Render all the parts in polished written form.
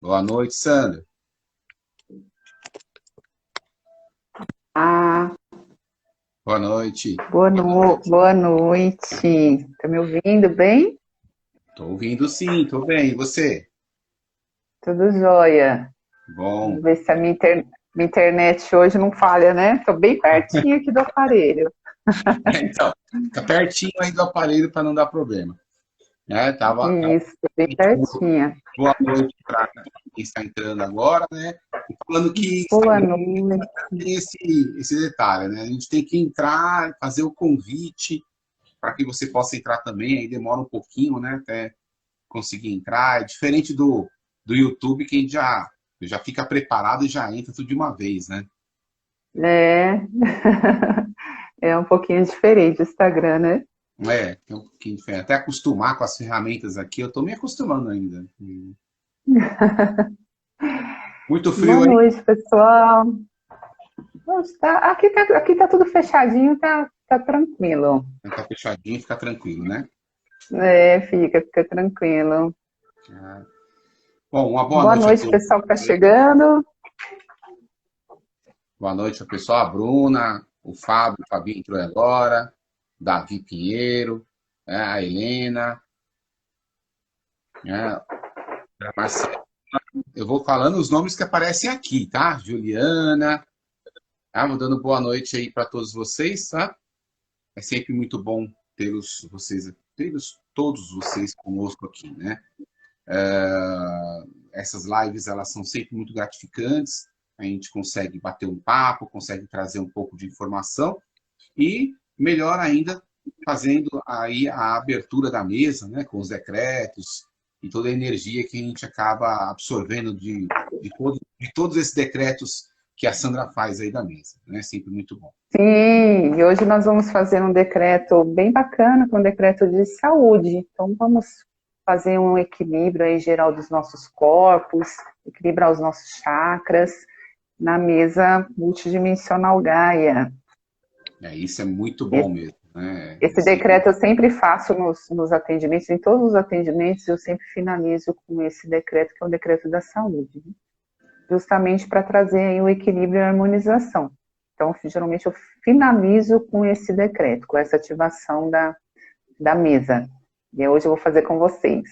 Boa noite, Sandra. Ah, Boa noite. boa noite. Tá me ouvindo bem? Tô ouvindo sim, tô bem. E você? Tudo jóia. Bom. Vamos ver se a minha internet hoje não falha, né? Tô bem pertinho aqui do aparelho. Então, fica pertinho aí do aparelho para não dar problema. Né? Tava Isso, tô bem pertinha. boa noite para quem está entrando agora, né? E falando que Boa saúde noite. tem esse detalhe, né? A gente tem que entrar, fazer o convite para que você possa entrar também. Aí demora um pouquinho, né? Até conseguir entrar. É diferente do YouTube, que a gente já fica preparado e já entra tudo de uma vez, né? É, é um pouquinho diferente o Instagram, né? É, tem um pouquinho diferente. Até acostumar com as ferramentas aqui, eu tô me acostumando ainda. Muito Boa frio aí? noite, pessoal. Nossa, aqui tá tudo fechadinho, tá tranquilo. Tá fechadinho, fica tranquilo, né? É, fica tranquilo. Bom, uma boa Boa noite a noite, todos. pessoal que tá chegando. Boa noite ao pessoal, a Bruna, o Fábio, o Fabinho entrou agora, Davi Pinheiro, né, a Helena, né, a Marcela. Eu vou falando os nomes que aparecem aqui, tá? Juliana, tá? Vou dando boa noite aí para todos vocês, tá? É sempre muito bom tê-los todos vocês conosco aqui, né? Essas lives elas são sempre muito gratificantes. A gente consegue bater um papo, consegue trazer um pouco de informação e melhor ainda fazendo aí a abertura da mesa, né, com os decretos e toda a energia que a gente acaba absorvendo de todos esses decretos que a Sandra faz aí da mesa, né? Sempre muito bom. Sim, e hoje nós vamos fazer um decreto bem bacana, que é um decreto de saúde. Então, vamos fazer um equilíbrio aí geral dos nossos corpos, equilibrar os nossos chakras na mesa multidimensional Gaia. Isso é muito bom Esse, mesmo, né? esse decreto eu sempre faço nos atendimentos, em todos os atendimentos, eu sempre finalizo com esse decreto, que é o decreto da saúde, né? Justamente para trazer aí o equilíbrio e a harmonização. Então, geralmente eu finalizo com esse decreto, com essa ativação da mesa. E hoje eu vou fazer com vocês.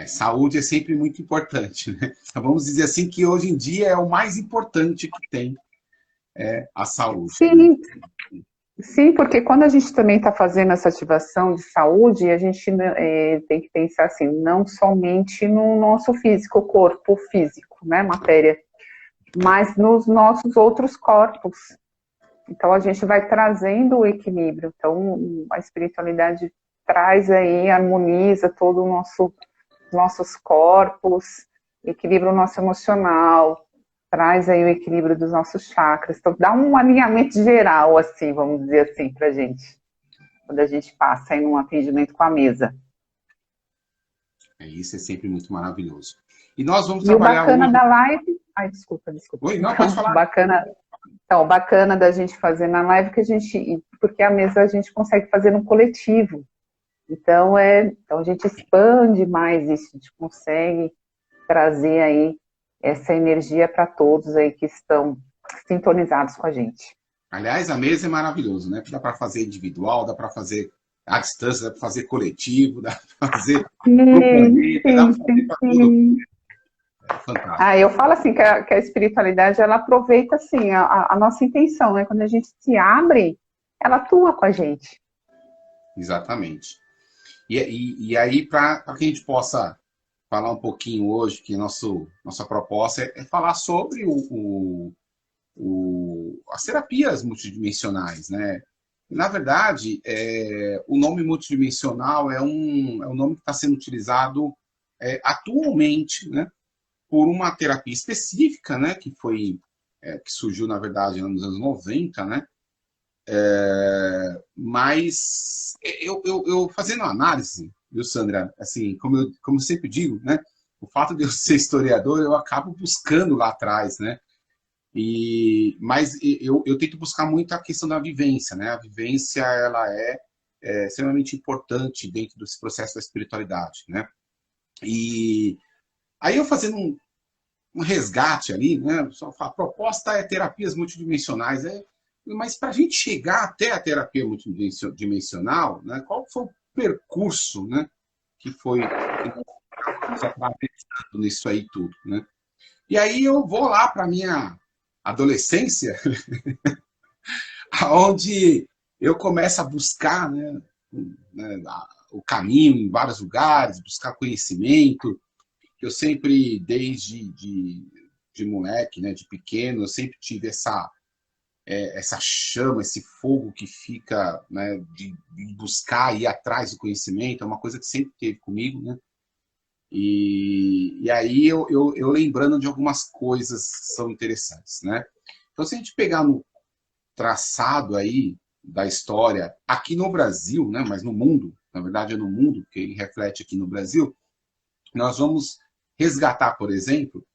Saúde é sempre muito importante, né? Vamos dizer assim que hoje em dia é o mais importante que tem, a saúde, né? Sim, sim, porque quando a gente também está fazendo essa ativação de saúde, a gente tem que pensar assim, não somente no nosso físico, corpo físico, né, matéria, mas nos nossos outros corpos. Então a gente vai trazendo o equilíbrio. Então a espiritualidade traz aí, harmoniza todo o nossos corpos, equilibra o nosso emocional, traz aí o equilíbrio dos nossos chakras. Então dá um alinhamento geral, assim, vamos dizer assim, pra gente, quando a gente passa aí num atendimento com a mesa. Isso é sempre muito maravilhoso. E nós vamos E o trabalhar bacana hoje. da live. Ai, desculpa. Oi, não, pode Então, falar. o bacana da gente fazer na live que a gente. Porque a mesa a gente consegue fazer no coletivo. Então a gente expande mais isso, a gente consegue trazer aí essa energia para todos aí que estão sintonizados com a gente. Aliás, a mesa é maravilhoso, né? Dá para fazer individual, dá para fazer à distância, dá para fazer coletivo, dá para fazer para o Sim, planeta, dá para sim, fazer sim, para tudo. sim. É fantástico. Ah, eu falo assim que a espiritualidade ela aproveita assim a nossa intenção, né? Quando a gente se abre, ela atua com a gente. Exatamente. E aí, para que a gente possa falar um pouquinho hoje, que nossa proposta é falar sobre as terapias multidimensionais, né? Na verdade, o nome multidimensional é um nome que está sendo utilizado atualmente, né, por uma terapia específica, né, que surgiu, na verdade, nos anos 90, né, mas eu fazendo análise, viu, Sandra, assim, como eu sempre digo, né, o fato de eu ser historiador, eu acabo buscando lá atrás, né, mas eu tento buscar muito a questão da vivência, né? A vivência ela é extremamente importante dentro desse processo da espiritualidade, né? E Aí eu fazendo um resgate ali, né? Só fala, a proposta é terapias multidimensionais, mas para a gente chegar até a terapia multidimensional, né, qual foi o percurso, né, que nós estávamos atravessando nisso aí tudo, né? E aí eu vou lá para minha adolescência, onde eu começo a buscar, né, o caminho em vários lugares, buscar conhecimento, que eu sempre, desde de moleque, né, de pequeno, eu sempre tive essa chama, esse fogo que fica, né, de buscar, ir atrás do conhecimento, é uma coisa que sempre teve comigo, né? E aí eu lembrando de algumas coisas que são interessantes, né? Então, se a gente pegar no traçado aí da história, aqui no Brasil, né, mas no mundo, na verdade é no mundo, porque ele reflete aqui no Brasil, nós vamos resgatar, por exemplo,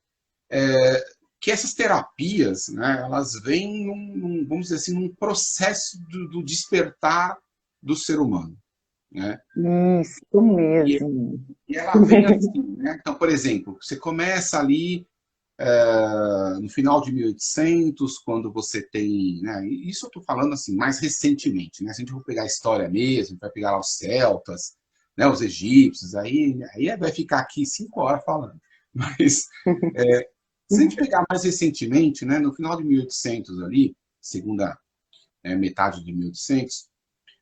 que essas terapias, né, elas vêm, vamos dizer assim, num processo do despertar do ser humano. Né? Isso mesmo. E ela vem assim, né? Então, por exemplo, você começa ali no final de 1800, quando você tem, né, isso eu estou falando assim mais recentemente, né? Se a gente for pegar a história mesmo, vai pegar lá os celtas, né, os egípcios, aí vai ficar aqui 5 horas falando. Mas se a gente pegar mais recentemente, né, no final de 1800 ali, segunda metade de 1800,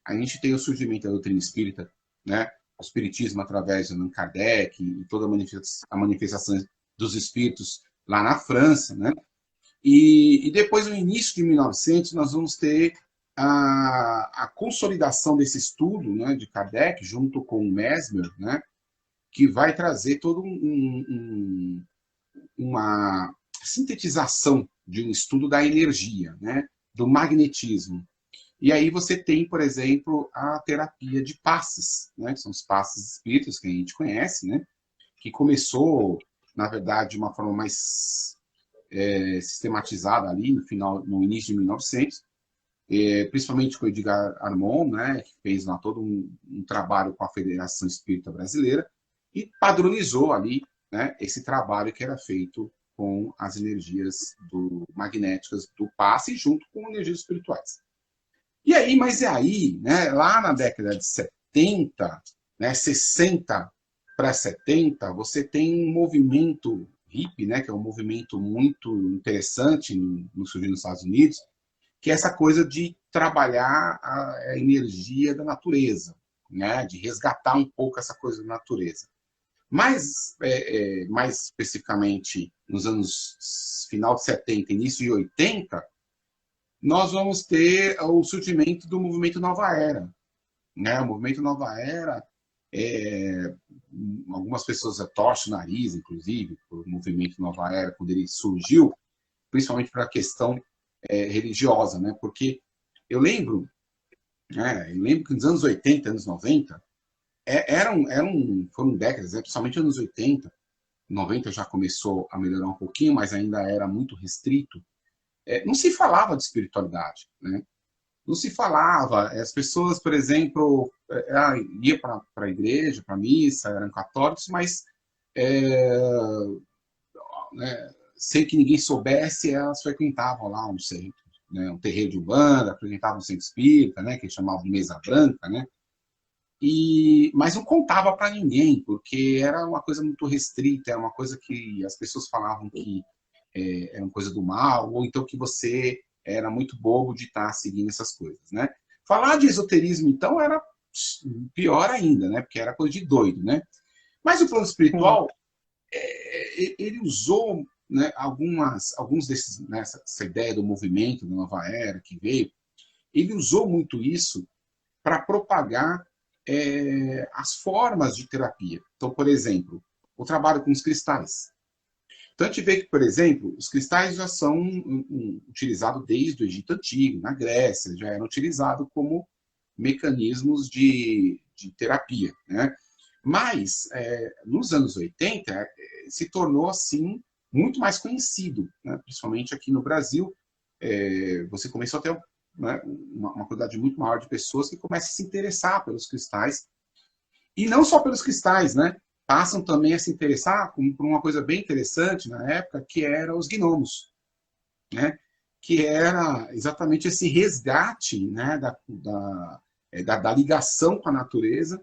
a gente tem o surgimento da doutrina espírita, né, o espiritismo através de Allan Kardec e toda a manifestação dos espíritos lá na França, né? E depois, no início de 1900, nós vamos ter a consolidação desse estudo, né, de Kardec, junto com o Mesmer, né, que vai trazer todo uma sintetização de um estudo da energia, né, do magnetismo. E aí você tem, por exemplo, a terapia de passes, né, que são os passes espíritas que a gente conhece, né, que começou, na verdade, de uma forma mais sistematizada ali no início de 1900, principalmente com o Edgar Armond, né, que fez lá todo um trabalho com a Federação Espírita Brasileira e padronizou ali, né, esse trabalho que era feito com as energias magnéticas do passe junto com energias espirituais. E aí, mas é aí, né, lá na década de 70, né, 60 para 70, você tem um movimento hippie, né, que é um movimento muito interessante no surgir nos Estados Unidos, que é essa coisa de trabalhar a energia da natureza, né, de resgatar um pouco essa coisa da natureza. Mas, mais especificamente, nos anos final de 70, início de 80, nós vamos ter o surgimento do movimento Nova Era. Né? O movimento Nova Era, algumas pessoas torcem o nariz, inclusive, por o movimento Nova Era, quando ele surgiu, principalmente para a questão religiosa, né? Porque eu lembro que nos anos 80, anos 90, foram décadas, principalmente nos anos 80, 90 já começou a melhorar um pouquinho, mas ainda era muito restrito. Não se falava de espiritualidade, né? Não se falava. As pessoas, por exemplo, iam para a igreja, para a missa, eram católicos, mas né, sem que ninguém soubesse, elas frequentavam lá um centro, né, um terreiro de umbanda, frequentavam um centro espírita, né, que eles chamavam de mesa branca, né? Mas não contava para ninguém, porque era uma coisa muito restrita, era uma coisa que as pessoas falavam que era uma coisa do mal, ou então que você era muito bobo de estar seguindo essas coisas, né? Falar de esoterismo, então, era pior ainda, né? Porque era coisa de doido, né? Mas o plano espiritual, ele usou, né, alguns desses, né, essa ideia do movimento da nova era que veio, ele usou muito isso para propagar as formas de terapia. Então, por exemplo, o trabalho com os cristais. Então, a gente vê que, por exemplo, os cristais já são utilizados desde o Egito Antigo, na Grécia, já eram utilizados como mecanismos de terapia. Né? Mas, nos anos 80, se tornou, assim, muito mais conhecido, né? Principalmente aqui no Brasil. Você começou a ter, né, uma quantidade muito maior de pessoas que começam a se interessar pelos cristais. E não só pelos cristais, né? passam também a se interessar por uma coisa bem interessante na época, que era os gnomos, né? Que era exatamente esse resgate, né, da ligação com a natureza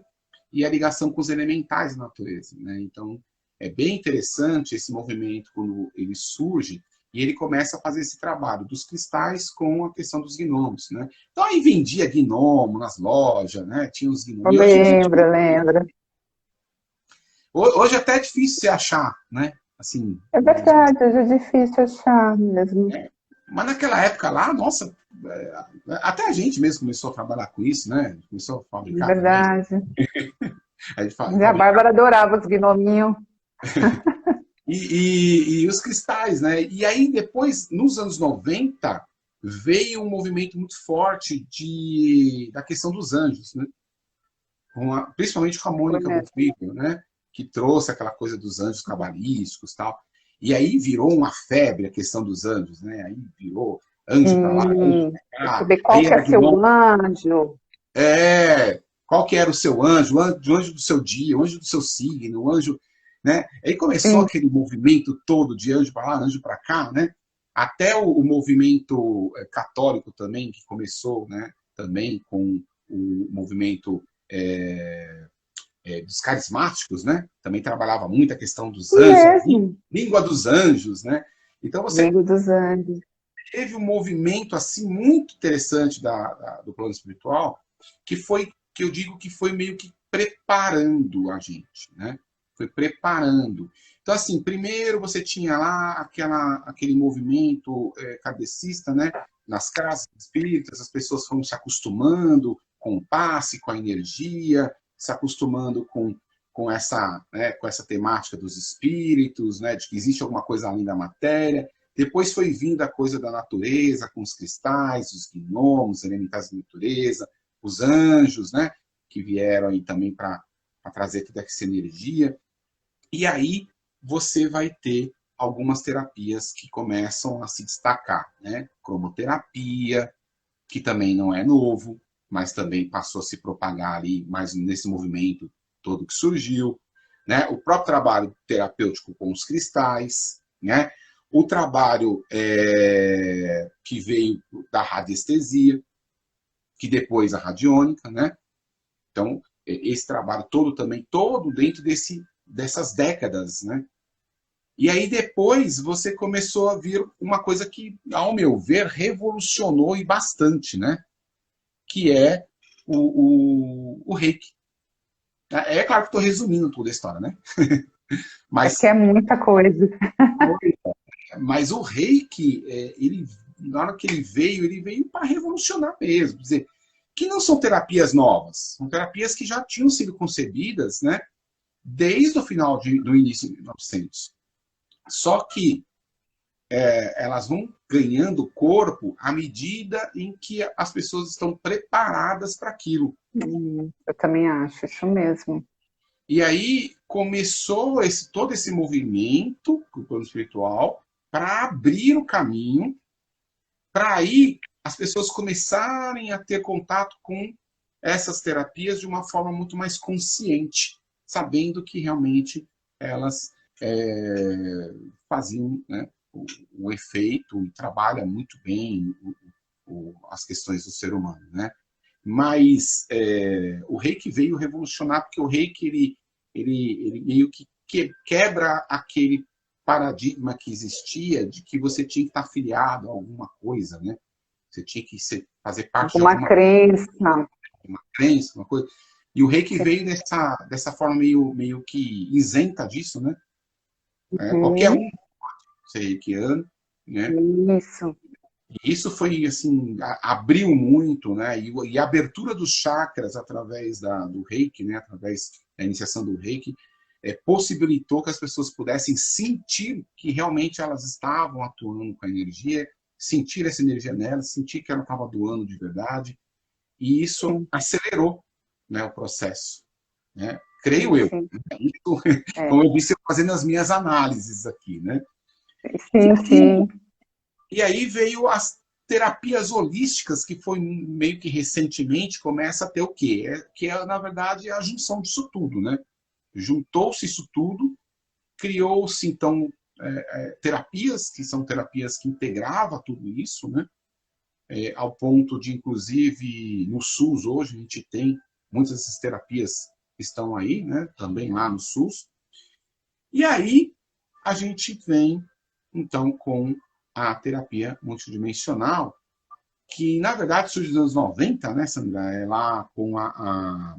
e a ligação com os elementais da natureza, né? Então, é bem interessante esse movimento quando ele surge e ele começa a fazer esse trabalho dos cristais com a questão dos gnomos, né? Então, aí vendia gnomo nas lojas, né? Tinha os gnomos. E hoje em dia, Lembra. hoje até é difícil você achar, né? Assim, É verdade, hoje é difícil achar mesmo. mas naquela época lá, nossa, até a gente mesmo começou a trabalhar com isso, né? Começou a É fabricar também. verdade. A gente E a fabricar. Bárbara adorava os gnominhos. E os cristais, né? E aí depois, nos anos 90, veio um movimento muito forte da questão dos anjos, né? Principalmente com a Foi Mônica mesmo. Bonfilho, né? Que trouxe aquela coisa dos anjos cabalísticos e tal. E aí virou uma febre a questão dos anjos, né? Aí virou anjo para lá, anjo para cá. Saber qual Aí que é era seu anjo. qual que era o seu anjo, o anjo do seu dia, o anjo do seu signo, o anjo, né? Aí começou Sim, aquele movimento todo de anjo para lá, anjo para cá, né? Até o movimento católico também, que começou, né? Também com o movimento dos carismáticos, né? Também trabalhava muito a questão dos anjos, a mesmo. língua dos anjos, né? Então você Língua dos Anjos. teve um movimento assim muito interessante do plano espiritual, que eu digo que foi meio que preparando a gente, né? Foi preparando. Então, assim, primeiro você tinha lá aquele movimento kardecista, né? Nas casas espíritas, as pessoas foram se acostumando com o passe, com a energia, se acostumando com essa temática dos espíritos, né? De que existe alguma coisa além da matéria. Depois foi vindo a coisa da natureza, com os cristais, os gnomos, elementais da natureza, os anjos, né? Que vieram aí também para trazer toda essa energia. E aí você vai ter algumas terapias que começam a se destacar, né? Cromoterapia, que também não é novo, mas também passou a se propagar ali, mais nesse movimento todo que surgiu, né? O próprio trabalho terapêutico com os cristais, né? O trabalho que veio da radiestesia, que depois a radiônica, né? Então, esse trabalho todo também, todo dentro dessas décadas, né? E aí depois você começou a vir uma coisa que, ao meu ver, revolucionou e bastante, né? Que é o reiki. É claro que estou resumindo toda a história, né? É Mas porque é muita coisa. Mas o reiki, na hora que ele veio para revolucionar mesmo. Quer dizer, que não são terapias novas, são terapias que já tinham sido concebidas, né, desde o final do início de 1900. Só que elas vão ganhando corpo à medida em que as pessoas estão preparadas para aquilo. Eu também acho, isso mesmo. E aí começou todo esse movimento do plano espiritual para abrir o caminho para aí as pessoas começarem a ter contato com essas terapias de uma forma muito mais consciente, sabendo que realmente elas faziam, né, o efeito e trabalha muito bem as questões do ser humano, né? Mas o reiki veio revolucionar, porque o reiki ele meio que quebra aquele paradigma que existia de que você tinha que estar afiliado a alguma coisa, né? Você tinha que fazer parte de Alguma alguma crença. crença, uma coisa. E o reiki veio dessa forma meio que isenta disso, né? Qualquer um pode ser reikiano, né? Isso. E isso foi, assim, abriu muito, né? E a abertura dos chakras através do reiki, né? Através da iniciação do reiki, possibilitou que as pessoas pudessem sentir que realmente elas estavam atuando com a energia, sentir essa energia nelas, sentir que ela estava doando de verdade, e isso Sim, acelerou, né, o processo, né? Creio sim, eu. sim. Isso, É. como eu disse, eu fazendo as minhas análises aqui, né? Sim, sim. E aí veio as terapias holísticas, que foi meio que recentemente, começa a ter o quê? Que é, na verdade, a junção disso tudo, né? juntou-se isso tudo, criou-se, então, terapias, que são terapias que integravam tudo isso, né? Ao ponto de, inclusive, no SUS hoje, a gente tem muitas dessas terapias que estão aí, né? Também lá no SUS. E aí, a gente vem, então, com a terapia multidimensional, que, na verdade, surge nos anos 90, né, Sandra? É lá com a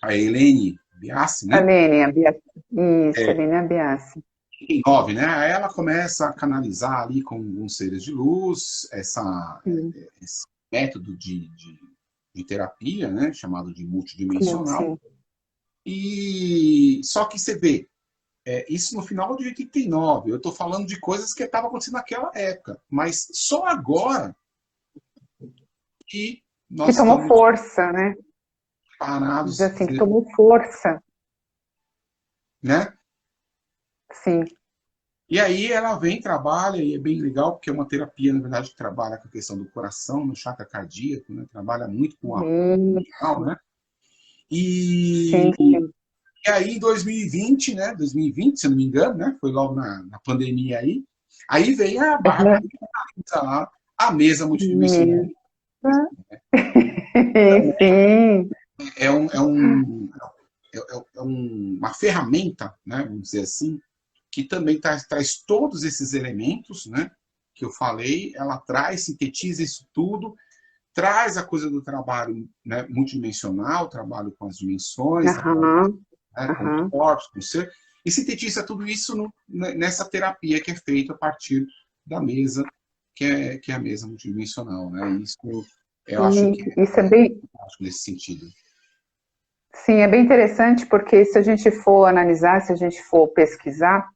Helene Biassi, A né? Lênia Biasi. Isso, a É, Lênia Biasi. em 9, né? Aí ela começa a canalizar ali com alguns seres de luz Sim, esse método de terapia, né? Chamado de multidimensional. sim. E só que você vê, isso no final de 89. Eu estou falando de coisas que estavam acontecendo naquela época, mas só agora que Que nós tomou estamos força, né? Diz parados, assim, que tomou força. né? Sim. E aí ela vem, trabalha, e é bem legal, porque é uma terapia, na verdade, que trabalha com a questão do coração, no chakra cardíaco, né? Trabalha muito com a Isso. né? E, Sim, sim. e aí, em 2020, né? 2020, se eu não me engano, né? Foi logo na pandemia aí veio a Bárbara, Aham. lá, a mesa multidimensional. Isso. Sim. É, um, é, um, uma ferramenta, né? Vamos dizer assim, que também traz todos esses elementos, né? Que eu falei, ela traz, sintetiza isso tudo, traz a coisa do trabalho, né, multidimensional, trabalho com as dimensões, trabalho, Aham. né, com os Aham. corpos, com o ser, e sintetiza tudo isso nessa terapia que é feita a partir da mesa, que é a mesa multidimensional. Né? Isso eu acho que E isso é bem, acho nesse sentido. sim, é bem interessante porque se a gente for analisar, se a gente for pesquisar,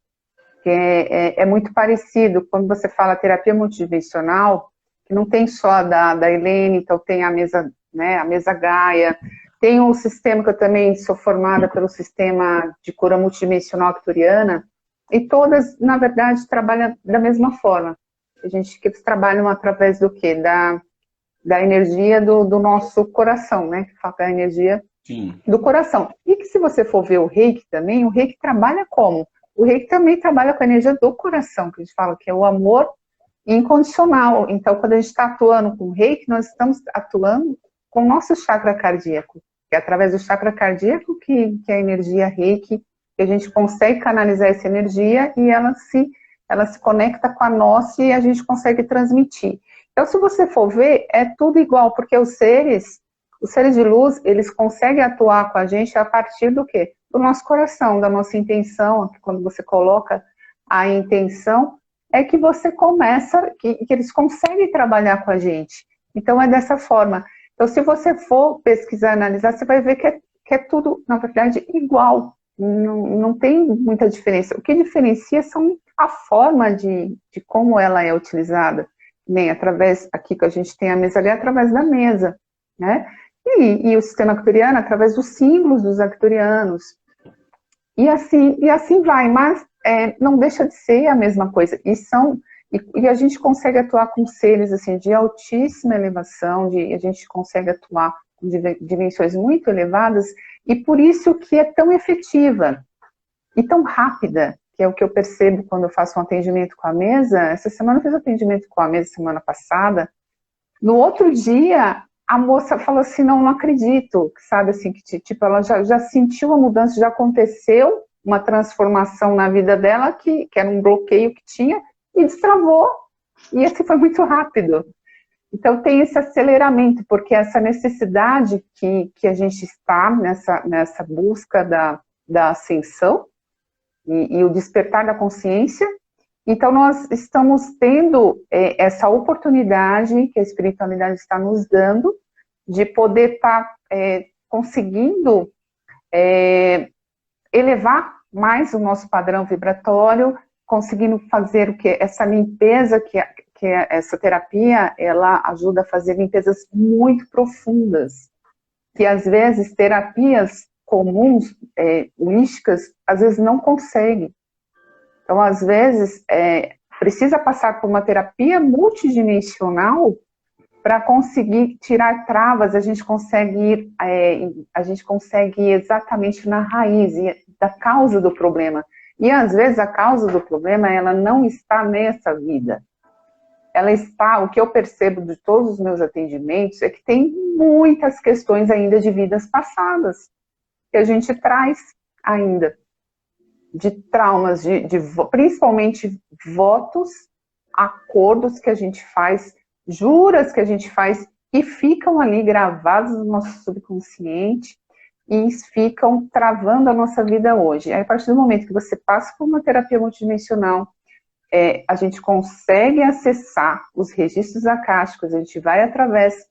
é muito parecido quando você fala terapia multidimensional, que não tem só da Helene, então tem a mesa, né, a mesa Gaia, tem um sistema que eu também sou formada pelo sistema de cura multidimensional arcturiana, e todas, na verdade, trabalham da mesma forma. A gente que eles trabalham através do quê? Da energia do nosso coração, né? Que fala a energia Sim. do coração. E que se você for ver o Reiki também, o Reiki trabalha como? O Reiki também trabalha com a energia do coração, que a gente fala que é o amor incondicional. Então, quando a gente está atuando com o Reiki, nós estamos atuando com o nosso chakra cardíaco, que é através do chakra cardíaco que a energia Reiki, que a gente consegue canalizar essa energia e ela se conecta com a nossa e a gente consegue transmitir. Então, se você for ver, é tudo igual, porque os seres de luz, eles conseguem atuar com a gente a partir do quê? Do nosso coração, da nossa intenção, que quando você coloca a intenção, é que você começa, que eles conseguem trabalhar com a gente. Então, é dessa forma. Então, se você for pesquisar, analisar, você vai ver que é tudo, na verdade, igual. Não tem muita diferença. O que diferencia são a forma de como ela é utilizada. Nem através, aqui que a gente tem a mesa ali, através da mesa, né? E o sistema arcturiano através dos símbolos dos arcturianos. E assim vai, mas não deixa de ser a mesma coisa. E a gente consegue atuar com seres assim, de altíssima elevação, a gente consegue atuar com dimensões muito elevadas, e por isso que é tão efetiva e tão rápida, que é o que eu percebo quando eu faço um atendimento com a mesa. Essa semana eu fiz atendimento com a mesa, semana passada. No outro dia, a moça falou assim, não acredito, sabe, assim, que tipo, ela já sentiu a mudança, já aconteceu uma transformação na vida dela, que era um bloqueio que tinha, e destravou, e esse foi muito rápido. Então tem esse aceleramento, porque essa necessidade que a gente está nessa busca da ascensão, e o despertar da consciência. Então, nós estamos tendo essa oportunidade que a espiritualidade está nos dando de poder estar conseguindo elevar mais o nosso padrão vibratório, conseguindo fazer o que essa limpeza que essa terapia, ela ajuda a fazer limpezas muito profundas, que às vezes terapias comuns, holísticas, às vezes não conseguem. Então, às vezes, precisa passar por uma terapia multidimensional para conseguir tirar travas, a gente consegue ir exatamente na raiz da causa do problema. E às vezes a causa do problema, ela não está nessa vida. Ela está, o que eu percebo de todos os meus atendimentos, é que tem muitas questões ainda de vidas passadas, que a gente traz ainda, de traumas, principalmente votos, acordos que a gente faz, juras que a gente faz, e ficam ali gravados no nosso subconsciente, e ficam travando a nossa vida hoje. Aí, a partir do momento que você passa por uma terapia multidimensional, a gente consegue acessar os registros acásticos, a gente vai através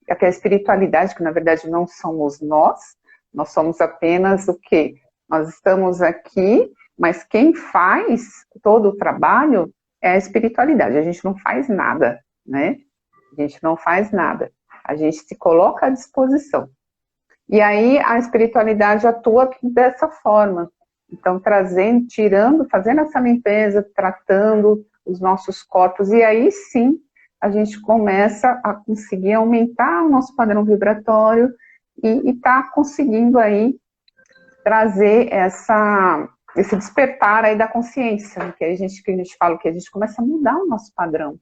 daquela espiritualidade, que na verdade não somos nós somos apenas o quê? Nós estamos aqui, mas quem faz todo o trabalho é a espiritualidade, a gente não faz nada, né? A gente não faz nada, a gente se coloca à disposição. E aí a espiritualidade atua dessa forma, então trazendo, tirando, fazendo essa limpeza, tratando os nossos corpos, e aí sim a gente começa a conseguir aumentar o nosso padrão vibratório e tá conseguindo aí trazer esse despertar aí da consciência, que a gente fala que a gente começa a mudar o nosso padrão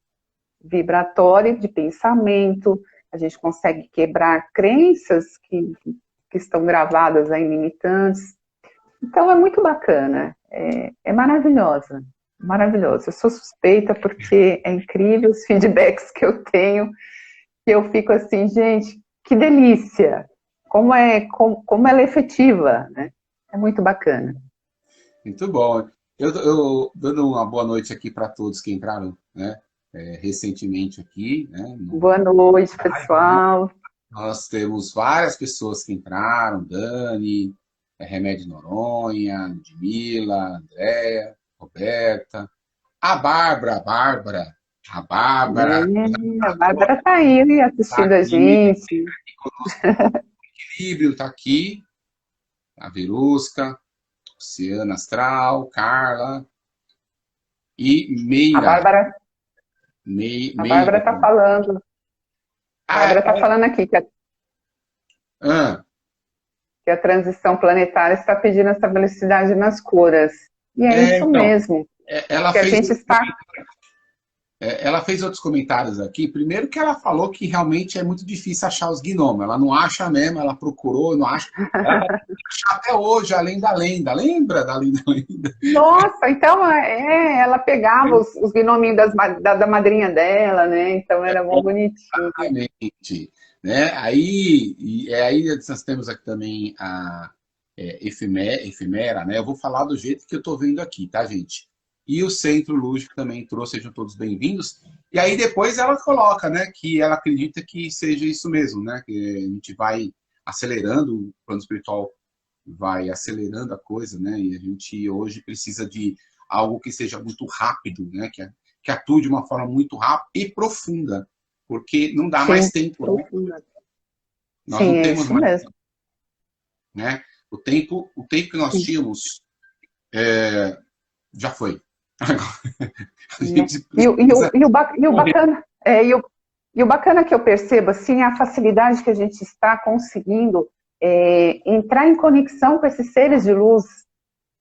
vibratório de pensamento, a gente consegue quebrar crenças que estão gravadas aí limitantes. Então é muito bacana, é maravilhosa, maravilhosa. Eu sou suspeita porque é incrível os feedbacks que eu tenho, que eu fico assim, gente, que delícia, como ela é efetiva, né? É muito bacana. Muito bom. Eu dando uma boa noite aqui para todos que entraram, né, recentemente aqui, né, Boa noite, pessoal. Nós temos várias pessoas que entraram, Dani, Remédio Noronha, Ludmila, Andréia, Roberta, a Bárbara, a Bárbara está aí assistindo a gente. O Equilíbrio está aqui, a Verusca, Luciana Astral, Carla e Meira. A Bárbara está falando. A Bárbara está falando aqui que a transição planetária está pedindo essa velocidade nas curas. E é isso então, mesmo. Ela fez outros comentários aqui. Primeiro que ela falou que realmente é muito difícil achar os gnomos. Ela não acha mesmo, ela procurou, não acha. Ela vai achar até hoje, além da lenda. Lembra da lenda? Nossa, então ela pegava os gnominhos da madrinha dela, né? Então era muito bonitinho. Exatamente. Né? Aí nós temos aqui também a efemera, né? Eu vou falar do jeito que eu estou vendo aqui, tá, gente? E o Centro Lúdico também trouxe, sejam todos bem-vindos. E aí depois ela coloca, né, que ela acredita que seja isso mesmo, né, que a gente vai acelerando, o plano espiritual vai acelerando a coisa, né, e a gente hoje precisa de algo que seja muito rápido, né, que atue de uma forma muito rápida e profunda, porque não dá mais tempo. Né? Nós não temos mais tempo. Né? O tempo que nós tínhamos já foi. E o bacana que eu percebo, assim, é a facilidade que a gente está conseguindo entrar em conexão com esses seres de luz,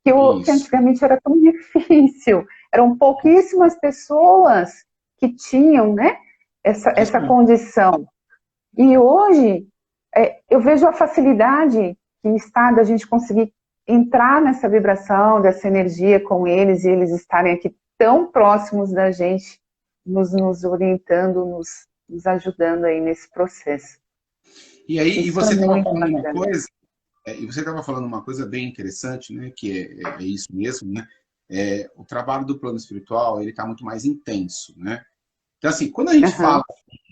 que antigamente era tão difícil. Eram pouquíssimas pessoas que tinham, né, essa condição. E hoje, eu vejo a facilidade que está da gente conseguir entrar nessa vibração, dessa energia com eles, e eles estarem aqui tão próximos da gente, nos orientando, nos ajudando aí nesse processo. E aí, você estava falando uma coisa bem interessante, né, que é isso mesmo, né, o trabalho do plano espiritual, ele está muito mais intenso, né. Então, assim, quando a gente fala,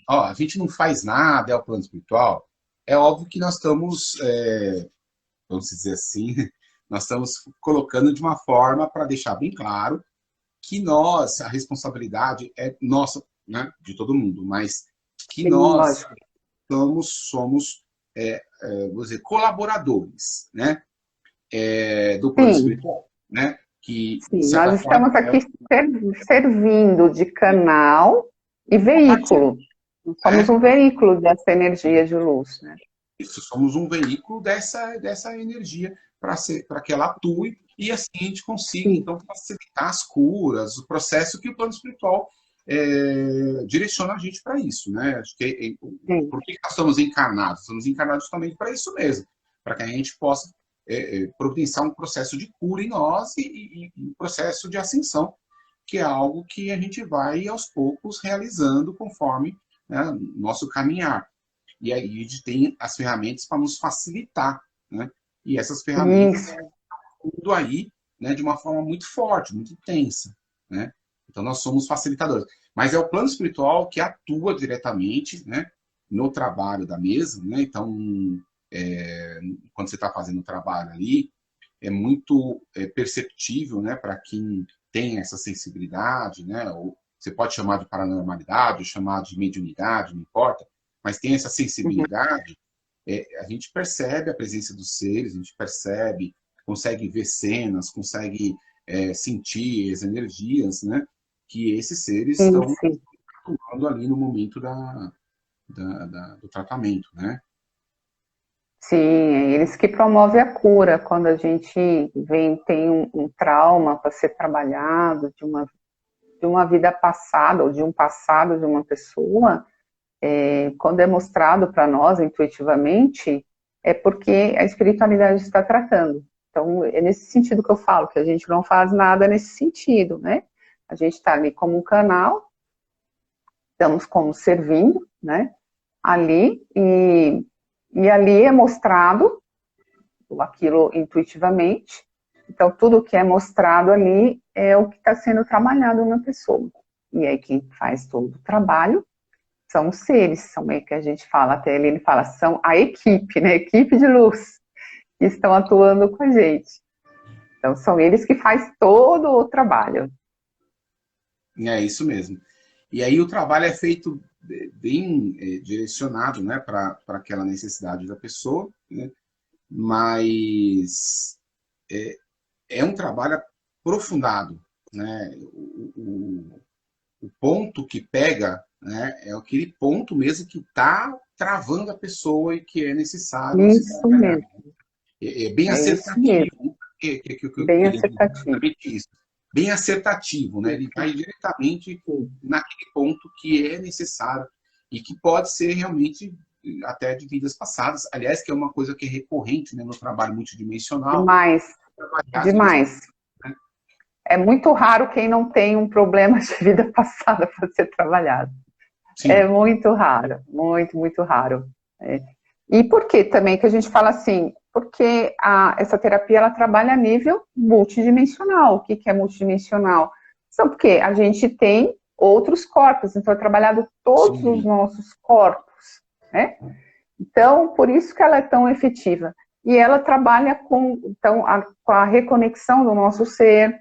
a gente não faz nada, é o plano espiritual, é óbvio que nós estamos, vamos dizer assim, nós estamos colocando de uma forma para deixar bem claro que a responsabilidade é nossa, né, de todo mundo, mas que nós somos vou dizer, colaboradores, né, do plano espiritual, né, que nós estamos aqui servindo de canal e veículo. Somos um veículo dessa energia de luz, né? Isso, somos um veículo dessa energia para que ela atue e assim a gente consiga, Sim. então, facilitar as curas, o processo que o plano espiritual direciona a gente para isso, né? Acho que, Sim. por que nós estamos encarnados? Estamos encarnados justamente para isso mesmo, para que a gente possa providenciar um processo de cura em nós e um processo de ascensão, que é algo que a gente vai, aos poucos, realizando conforme, né, nosso caminhar. E aí a gente tem as ferramentas para nos facilitar, né? E essas ferramentas Isso. tudo aí, né, de uma forma muito forte, muito intensa, né? Então nós somos facilitadores. Mas é o plano espiritual que atua diretamente, né, no trabalho da mesa, né? Então, quando você está fazendo o trabalho ali, é muito perceptível, né, para quem tem essa sensibilidade, né? Ou você pode chamar de paranormalidade, ou chamar de mediunidade, não importa, mas tem essa Uhum. sensibilidade, a gente percebe a presença dos seres, a gente percebe, consegue ver cenas, consegue sentir as energias, né? Que esses seres Sim, estão sim. atuando ali no momento do tratamento, né? Sim, é eles que promovem a cura. Quando a gente tem um trauma para ser trabalhado de uma vida passada ou de um passado de uma pessoa, quando é mostrado para nós intuitivamente, é porque a espiritualidade está tratando. Então, é nesse sentido que eu falo, que a gente não faz nada nesse sentido, né? A gente está ali como um canal, estamos como servindo, né? Ali, e ali é mostrado aquilo intuitivamente. Então, tudo que é mostrado ali é o que está sendo trabalhado na pessoa. E aí, quem faz todo o trabalho são os seres, são meio que a gente fala, até ele fala, são a equipe, né? Equipe de luz, que estão atuando com a gente. Então, são eles que fazem todo o trabalho. É isso mesmo. E aí o trabalho é feito bem direcionado, né, para aquela necessidade da pessoa, né? Mas é um trabalho aprofundado, né? O ponto que pega, né, é aquele ponto mesmo que está travando a pessoa e que é necessário se Isso trabalhar. mesmo, É bem é isso mesmo, assertativo, bem ele diz acertativo. exatamente isso. Bem assertativo, né? Ele vai diretamente naquele ponto que é necessário e que pode ser realmente até de vidas passadas. Aliás, que é uma coisa que é recorrente, né, no trabalho multidimensional, Demais, trabalhar as vidas demais. passadas, né? É muito raro quem não tem um problema de vida passada para ser trabalhado. É Sim, muito raro, muito, muito raro. É. E por que também que a gente fala assim? Porque essa terapia ela trabalha a nível multidimensional. O que é multidimensional? São porque a gente tem outros corpos, então é trabalhado todos os sim, nossos corpos, né? Então, por isso que ela é tão efetiva. E ela trabalha com a reconexão do nosso ser,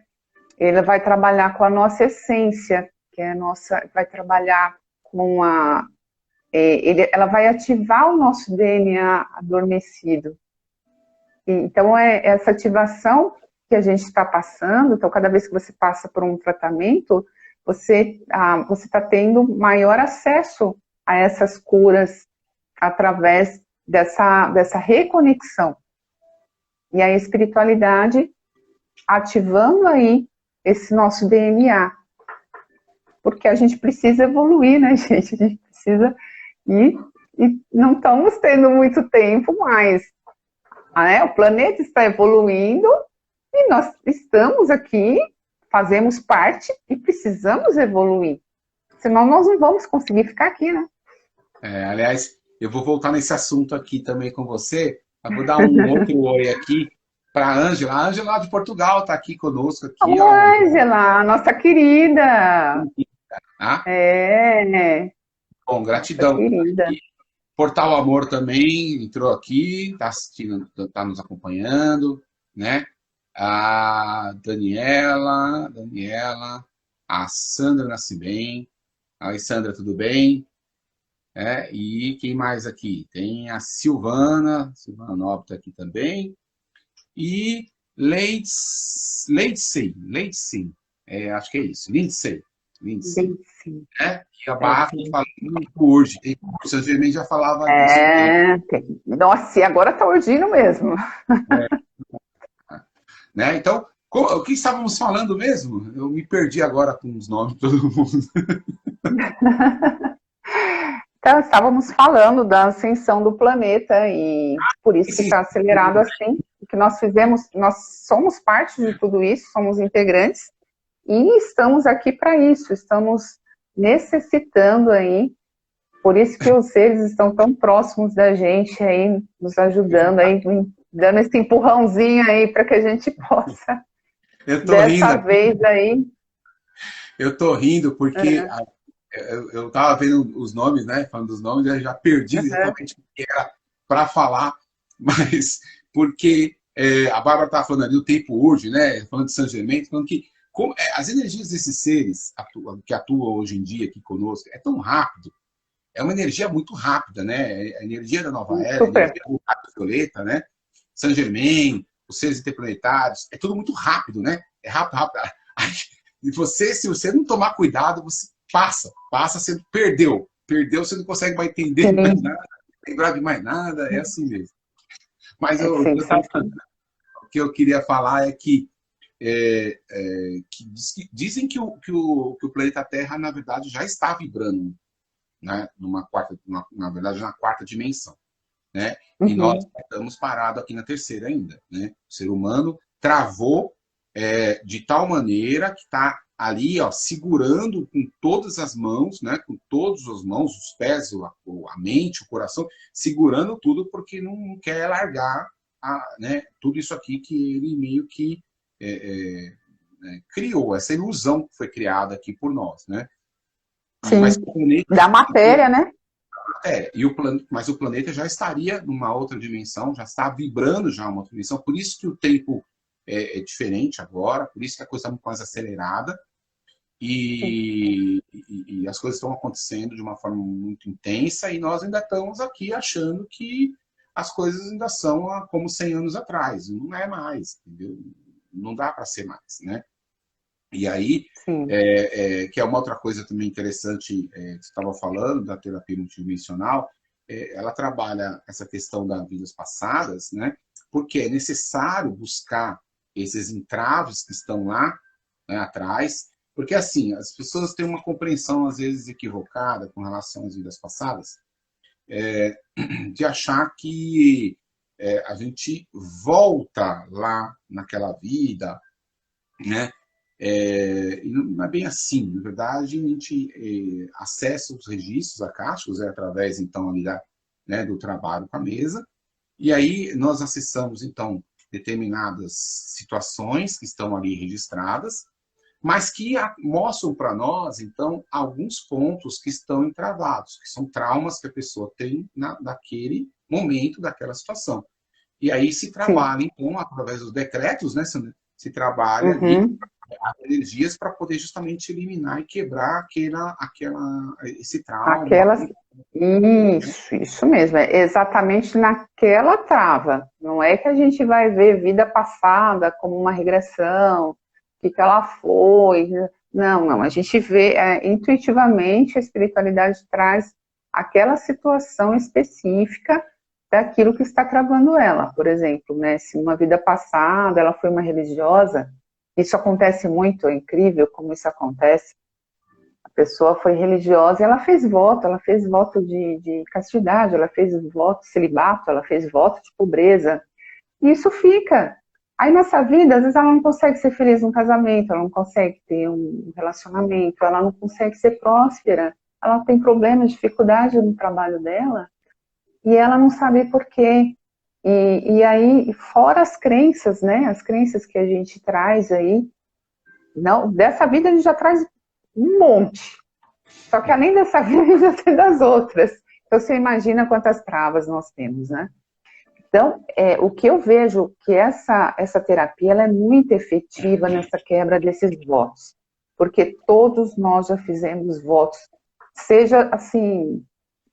ela vai trabalhar com a nossa essência, que é a nossa, vai trabalhar com ela vai ativar o nosso DNA adormecido. Então, essa ativação que a gente está passando, então, cada vez que você passa por um tratamento, você está tendo maior acesso a essas curas através dessa reconexão. E a espiritualidade ativando aí esse nosso DNA. Porque a gente precisa evoluir, né, gente? A gente precisa e não estamos tendo muito tempo mais. Né? O planeta está evoluindo e nós estamos aqui, fazemos parte e precisamos evoluir. Senão nós não vamos conseguir ficar aqui, né? aliás, eu vou voltar nesse assunto aqui também com você. Eu vou dar um outro oi aqui para a Ângela. A Ângela lá de Portugal está aqui conosco aqui, ó. Ângela, nossa querida. Tá? É, Bom, nossa gratidão. querida. E Portal Amor também entrou aqui, está assistindo, está nos acompanhando, né? A Daniela, a Sandra Nascimento. Oi, Sandra, tudo bem? E quem mais aqui? Tem a Silvana Nobre está aqui também. E Leidse, acho que é isso, Lindsay. 25, 25. né? Que a Barra fala urge. O São Germain já falava isso. Nossa, e agora está urgindo mesmo. Né? Então, o que estávamos falando mesmo? Eu me perdi agora com os nomes de todo mundo. Então, estávamos falando da ascensão do planeta e por isso que está acelerado assim. O que nós fizemos, nós somos parte de tudo isso, somos integrantes e estamos aqui para isso, estamos necessitando aí, por isso que os seres estão tão próximos da gente aí, nos ajudando aí, dando esse empurrãozinho aí para que a gente possa, dessa vez aí. Eu tô rindo porque eu estava vendo os nomes, né? Falando dos nomes, eu já perdi exatamente o que era para falar, mas porque a Bárbara estava falando ali, o tempo urge, né? Falando de Saint Germain, falando que as energias desses seres que atuam hoje em dia aqui conosco é tão rápido, é uma energia muito rápida, né? A energia da nova era, a energia do raio violeta, né? Saint Germain, os seres interplanetários, é tudo muito rápido, né? É rápido, rápido. E você, se você não tomar cuidado, você passa, você perdeu, você não consegue mais entender mais nada, lembrar de mais nada, é assim mesmo. Mas o que eu queria falar é que, dizem que o planeta Terra, na verdade, já está vibrando, né, na verdade, na quarta dimensão, né? E nós estamos parados aqui na terceira ainda, né? O ser humano travou de tal maneira que está ali, ó, segurando com todas as mãos, né? Com todas as mãos, os pés, a mente, o coração, segurando tudo porque não quer largar, né, tudo isso aqui que ele meio que criou, essa ilusão que foi criada aqui por nós, né? Sim, mas da matéria, né? Mas o planeta já estaria numa outra dimensão, já está vibrando já uma outra dimensão, por isso que o tempo é diferente agora, por isso que a coisa está muito mais acelerada e as coisas estão acontecendo de uma forma muito intensa e nós ainda estamos aqui achando que as coisas ainda são como 100 anos atrás. Não é mais, entendeu? Não dá para ser mais, né? E aí, que é uma outra coisa também interessante que você estava falando, da terapia multidimensional, ela trabalha essa questão das vidas passadas, né? Porque é necessário buscar esses entraves que estão lá, né, atrás, porque assim, as pessoas têm uma compreensão às vezes equivocada com relação às vidas passadas, de achar que a gente volta lá naquela vida, né? E não é bem assim. Na verdade, a gente acessa os registros acásticos através, então, ali né, do trabalho com a mesa, e aí nós acessamos, então, determinadas situações que estão ali registradas, mas que mostram para nós, então, alguns pontos que estão entravados, que são traumas que a pessoa tem naquele momento, daquela situação. E aí se trabalha, então, através dos decretos, né, se trabalha ali as energias para poder justamente eliminar e quebrar esse trauma. Isso mesmo, é exatamente naquela trava. Não é que a gente vai ver vida passada como uma regressão, o que ela foi. Não, a gente vê intuitivamente, a espiritualidade traz aquela situação específica daquilo que está travando ela. Por exemplo, né, se uma vida passada ela foi uma religiosa, isso acontece muito, é incrível como isso acontece. A pessoa foi religiosa e ela fez voto de castidade, ela fez voto de celibato, ela fez voto de pobreza. E isso fica. Aí nessa vida, às vezes ela não consegue ser feliz num casamento, ela não consegue ter um relacionamento, ela não consegue ser próspera, ela tem problemas, dificuldade no trabalho dela, e ela não sabe por quê. E aí, fora as crenças, né? As crenças que a gente traz aí, não, dessa vida a gente já traz um monte. Só que além dessa vida, a gente já tem das outras. Então, você imagina quantas travas nós temos, né? Então, o que eu vejo que essa terapia ela é muito efetiva nessa quebra desses votos. Porque todos nós já fizemos votos, seja assim,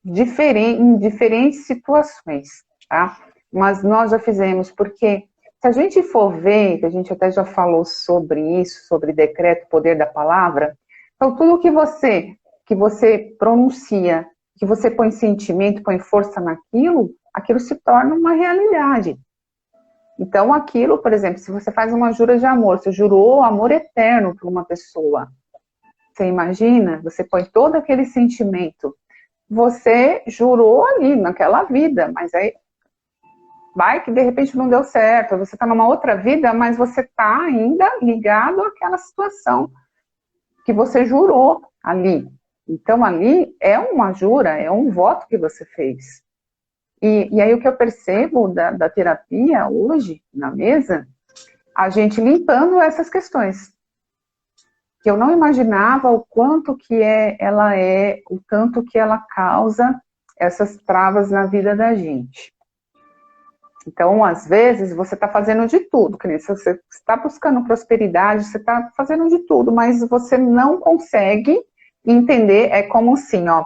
em diferentes situações, tá? Mas nós já fizemos, porque se a gente for ver, que a gente até já falou sobre isso, sobre decreto, poder da palavra, Então, tudo que você pronuncia, que você põe sentimento, põe força naquilo, aquilo se torna uma realidade. Então, aquilo, por exemplo, se você faz uma jura de amor, você jurou amor eterno para uma pessoa, você imagina, você põe todo aquele sentimento, você jurou ali, naquela vida, mas aí vai que de repente não deu certo, você está numa outra vida, mas você está ainda ligado àquela situação que você jurou ali. Então, ali é uma jura, é um voto que você fez. E aí o que eu percebo da terapia hoje, na mesa, a gente limpando essas questões. Que eu não imaginava o quanto que o tanto que ela causa essas travas na vida da gente. Então, às vezes, você está fazendo de tudo, que nem se você está buscando prosperidade, você está fazendo de tudo, mas você não consegue entender, é como assim, ó,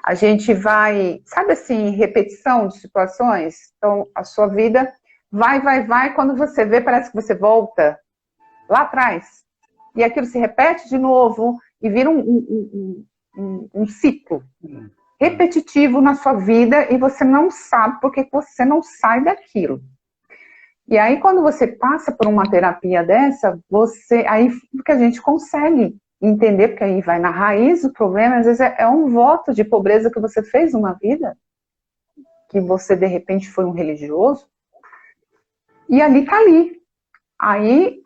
a gente vai, sabe assim, repetição de situações? Então, a sua vida vai, quando você vê, parece que você volta lá atrás. E aquilo se repete de novo e vira um ciclo repetitivo na sua vida e você não sabe porque você não sai daquilo. E aí, quando você passa por uma terapia dessa, aí que a gente consegue entender, porque aí vai na raiz do problema, às vezes é um voto de pobreza que você fez numa vida, que você, de repente, foi um religioso, e ali tá ali. Aí,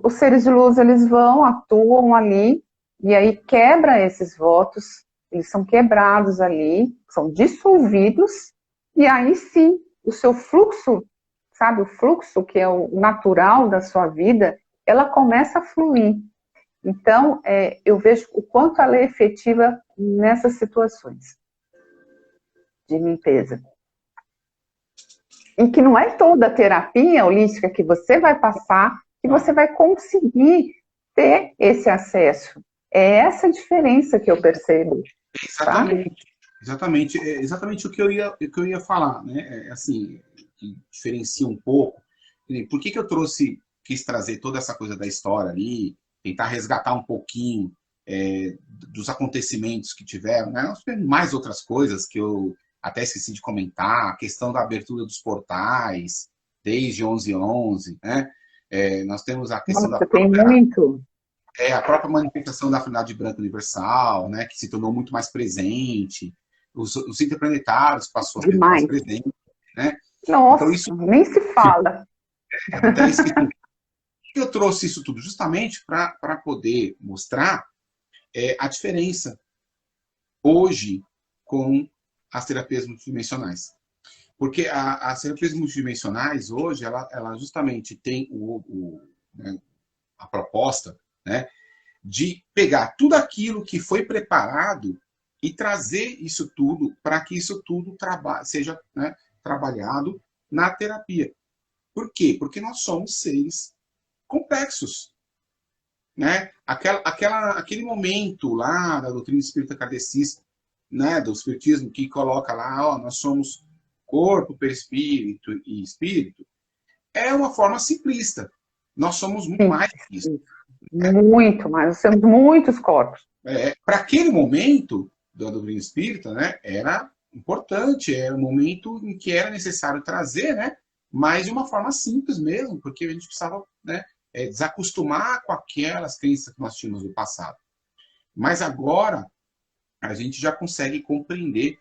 os seres de luz, eles vão, atuam ali, e aí quebra esses votos, eles são quebrados ali, são dissolvidos, e aí sim, o seu fluxo, sabe, o fluxo que é o natural da sua vida, ela começa a fluir. Então, eu vejo o quanto ela é efetiva nessas situações de limpeza. E que não é toda a terapia holística que você vai passar que você vai conseguir ter esse acesso. É essa diferença que eu percebo. Exatamente. Exatamente. É exatamente o que eu ia falar, né? Assim, que diferencia um pouco. Por que eu quis trazer toda essa coisa da história ali, tentar resgatar um pouquinho dos acontecimentos que tiveram, né? Nós temos mais outras coisas que eu até esqueci de comentar, a questão da abertura dos portais, desde 11/11, né? Nós temos a questão Nossa, tem muito. a própria manifestação da afinidade branca universal, né, que se tornou muito mais presente, os interplanetários passou a ser mais presente, né? Nossa, então, isso, nem se fala. Até esqueci. Eu trouxe isso tudo justamente para poder mostrar a diferença hoje com as terapias multidimensionais. Porque as terapias multidimensionais hoje, ela justamente tem né, a proposta, né, de pegar tudo aquilo que foi preparado e trazer isso tudo para que isso tudo seja, né, trabalhado na terapia. Por quê? Porque nós somos seres complexos. Né? Aquele momento lá da doutrina espírita kardecista, né, do espiritismo, que coloca lá, ó, nós somos corpo, perispírito e espírito, é uma forma simplista. Nós somos muito mais que isso. Muito mais, nós temos muitos corpos. Para aquele momento da doutrina espírita, né, era importante, era um momento em que era necessário trazer, né, mas de uma forma simples mesmo, porque a gente precisava, né, desacostumar com aquelas crenças que nós tínhamos no passado. Mas agora a gente já consegue compreender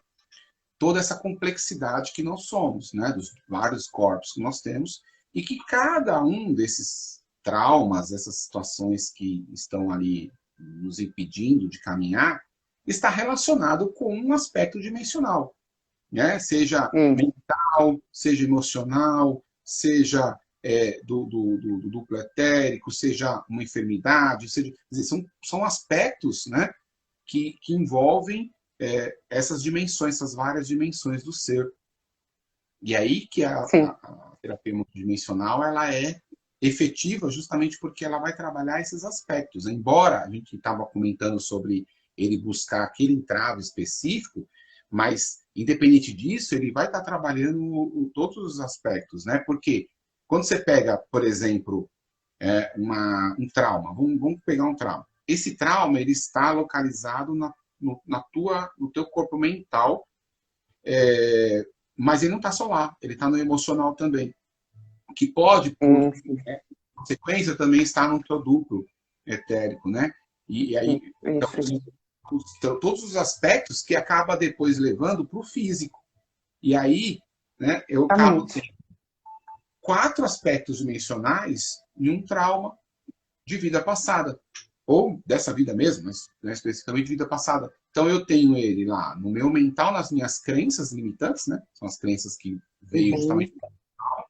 toda essa complexidade que nós somos, né, dos vários corpos que nós temos, e que cada um desses traumas, essas situações que estão ali nos impedindo de caminhar, está relacionado com um aspecto dimensional, né? Seja mental, seja emocional, seja do duplo etérico, seja uma enfermidade, seja, quer dizer, são aspectos, né, que envolvem essas dimensões, essas várias dimensões do ser. E aí que a terapia multidimensional ela é efetiva justamente porque ela vai trabalhar esses aspectos. Embora a gente estava comentando sobre ele buscar aquele entrave específico, mas, independente disso, ele vai estar trabalhando todos os aspectos, né? Porque quando você pega, por exemplo, um trauma, vamos pegar um trauma. esse trauma ele está localizado no teu corpo mental, mas ele não está só lá, ele está no emocional também, que pode, por consequência, também estar no teu duplo etérico, né? E aí, então, todos os aspectos que acaba depois levando para o físico. E aí, né, eu acabo tendo 4 aspectos dimensionais em um trauma de vida passada. Ou dessa vida mesmo, mas né, especificamente de vida passada. Então eu tenho ele lá no meu mental, nas minhas crenças limitantes, né? São as crenças que veio justamente do mental,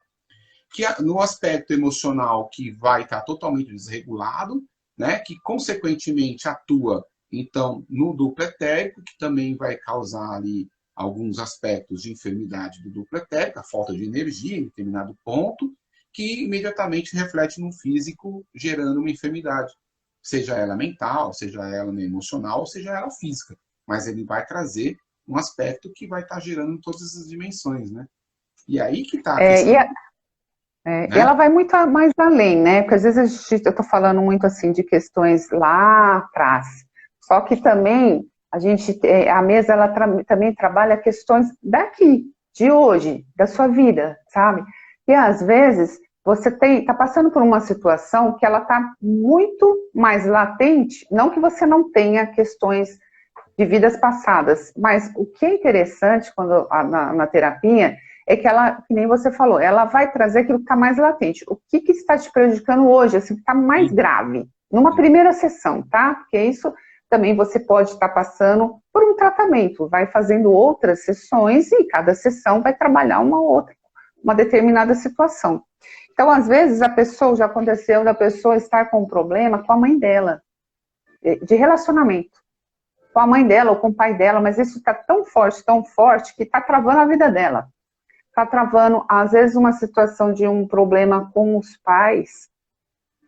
que no aspecto emocional que vai estar totalmente desregulado, né? Que consequentemente atua então no duplo etérico, que também vai causar ali alguns aspectos de enfermidade do duplo etérico, a falta de energia em determinado ponto, que imediatamente reflete no físico, gerando uma enfermidade. Seja ela mental, seja ela emocional, seja ela física. Mas ele vai trazer um aspecto que vai estar gerando em todas as dimensões, né? E aí que está a questão. Né? E ela vai muito mais além, né? Porque às vezes eu estou falando muito assim de questões lá atrás. Só que também a mesa ela também trabalha questões daqui, de hoje, da sua vida, sabe? E às vezes você está passando por uma situação que ela está muito mais latente, não que você não tenha questões de vidas passadas, mas o que é interessante na terapia é que ela, que nem você falou, ela vai trazer aquilo que está mais latente. O que está te prejudicando hoje, assim, que está mais grave, numa primeira sessão, tá? Porque isso também você pode estar passando por um tratamento, vai fazendo outras sessões e cada sessão vai trabalhar uma determinada situação. Então, às vezes, já aconteceu da pessoa estar com um problema com a mãe dela, de relacionamento, com a mãe dela ou com o pai dela, mas isso está tão forte, que está travando a vida dela. Está travando, às vezes, uma situação de um problema com os pais,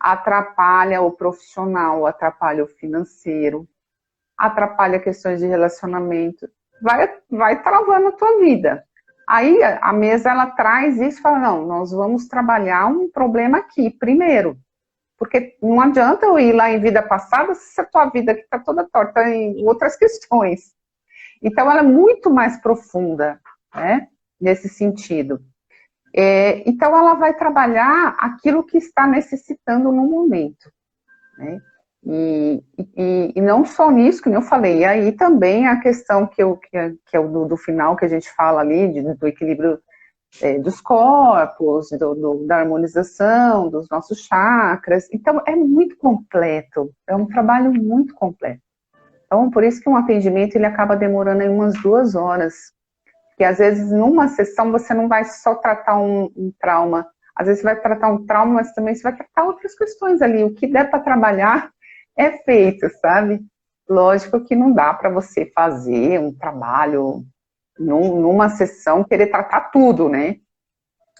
atrapalha o profissional, atrapalha o financeiro, atrapalha questões de relacionamento, vai travando a tua vida. Aí a mesa ela traz isso e fala, não, nós vamos trabalhar um problema aqui primeiro, porque não adianta eu ir lá em vida passada se a tua vida aqui está toda torta em outras questões. Então ela é muito mais profunda, né, nesse sentido. Então ela vai trabalhar aquilo que está necessitando no momento, né? E não só nisso, que eu falei, e aí também a questão que é o do final, que a gente fala ali, do equilíbrio dos corpos, da harmonização, dos nossos chakras. Então, é muito completo, é um trabalho muito completo. Então, por isso que um atendimento, ele acaba demorando aí umas 2 horas, porque às vezes numa sessão você não vai só tratar um trauma, às vezes você vai tratar um trauma, mas também você vai tratar outras questões ali, o que der para trabalhar é feito, sabe? Lógico que não dá para você fazer um trabalho numa sessão, querer tratar tudo, né?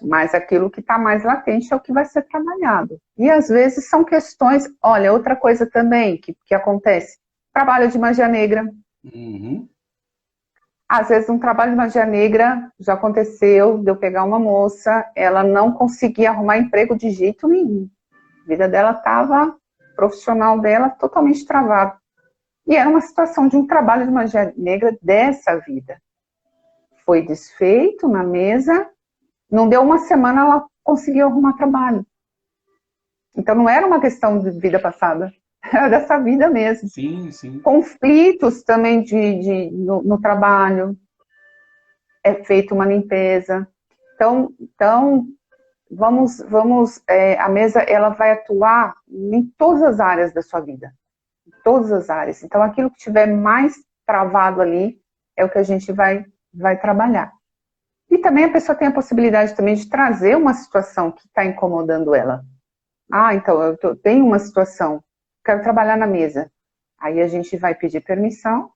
Mas aquilo que está mais latente é o que vai ser trabalhado. E às vezes são questões, olha, outra coisa também que acontece, trabalho de magia negra. Uhum. Às vezes um trabalho de magia negra já aconteceu, de eu pegar uma moça, ela não conseguia arrumar emprego de jeito nenhum. A vida dela estava, profissional dela, totalmente travado. E era uma situação de um trabalho de magia negra dessa vida. Foi desfeito na mesa, não deu uma semana, ela conseguiu arrumar trabalho. Então não era uma questão de vida passada, era dessa vida mesmo. Sim, sim. Conflitos também no trabalho, é feita uma limpeza. Então a mesa ela vai atuar em todas as áreas da sua vida. Em todas as áreas. Então aquilo que tiver mais travado ali é o que a gente vai trabalhar. E também a pessoa tem a possibilidade também de trazer uma situação que está incomodando ela. Então, eu tenho uma situação, quero trabalhar na mesa. Aí a gente vai pedir permissão,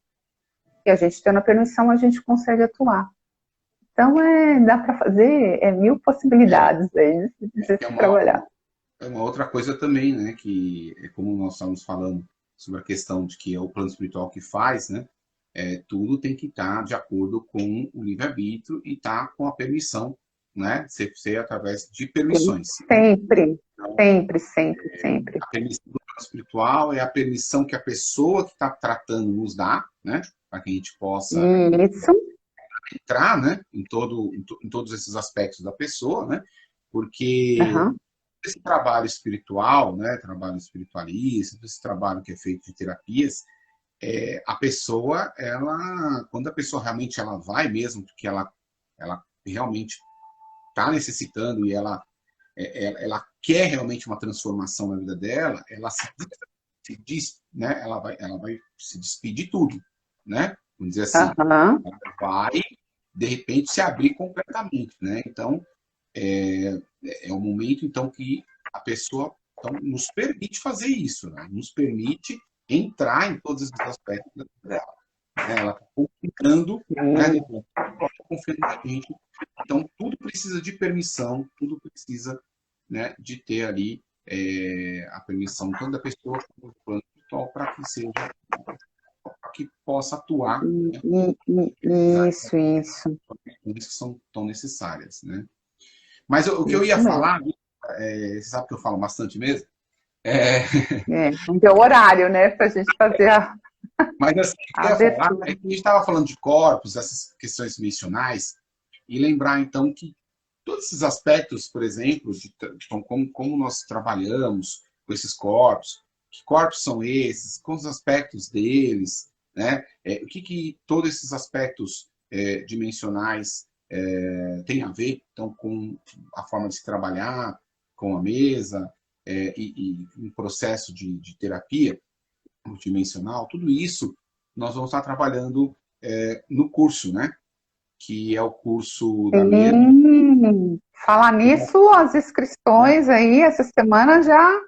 e a gente tendo a permissão, a gente consegue atuar. Então, dá para fazer 1000 possibilidades aí de se trabalhar. É uma outra coisa também, né, que é como nós estamos falando sobre a questão de que é o plano espiritual que faz, né, tudo tem que estar de acordo com o livre-arbítrio e estar com a permissão, né? Ser através de permissões. Sempre, né? sempre. A permissão do espiritual é a permissão que a pessoa que está tratando nos dá, né? Para que a gente possa Isso. entrar, né? Em todos esses aspectos da pessoa, né? Porque Aham. esse trabalho espiritual, né? Trabalho espiritualista, esse trabalho que é feito de terapias, a pessoa, quando a pessoa realmente ela vai mesmo, porque ela realmente está necessitando e ela quer realmente uma transformação na vida dela, ela se diz, né? Ela vai se despedir de tudo, né? Vamos dizer assim, Aham. ela vai de repente se abrir completamente, né? Então é o momento então que a pessoa então, nos permite fazer isso, né? Nos permite entrar em todos esses aspectos da vida dela, né? Ela está confiando, né? Ela está confiando na gente. Então tudo precisa de permissão, tudo precisa, né, de ter ali a permissão tanto da pessoa quanto do plano espiritual para que seja, para que possa atuar, né, Isso. que são tão necessárias, né? Mas o que eu ia Isso mesmo. falar, você sabe que eu falo bastante mesmo, é, Não deu horário, né, para a gente fazer mas assim, o que a eu ia falar abertura. é que a gente estava falando de corpos, essas questões mencionais, e lembrar então que todos esses aspectos, por exemplo, então, como nós trabalhamos com esses corpos, que corpos são esses, quais os aspectos deles, né? O que todos esses aspectos dimensionais têm a ver, então, com a forma de se trabalhar, com a mesa, e um processo de terapia multidimensional, tudo isso nós vamos estar trabalhando no curso, né? Que é o curso da mesa. Sim. Falar nisso, as Né? inscrições aí, essa semana já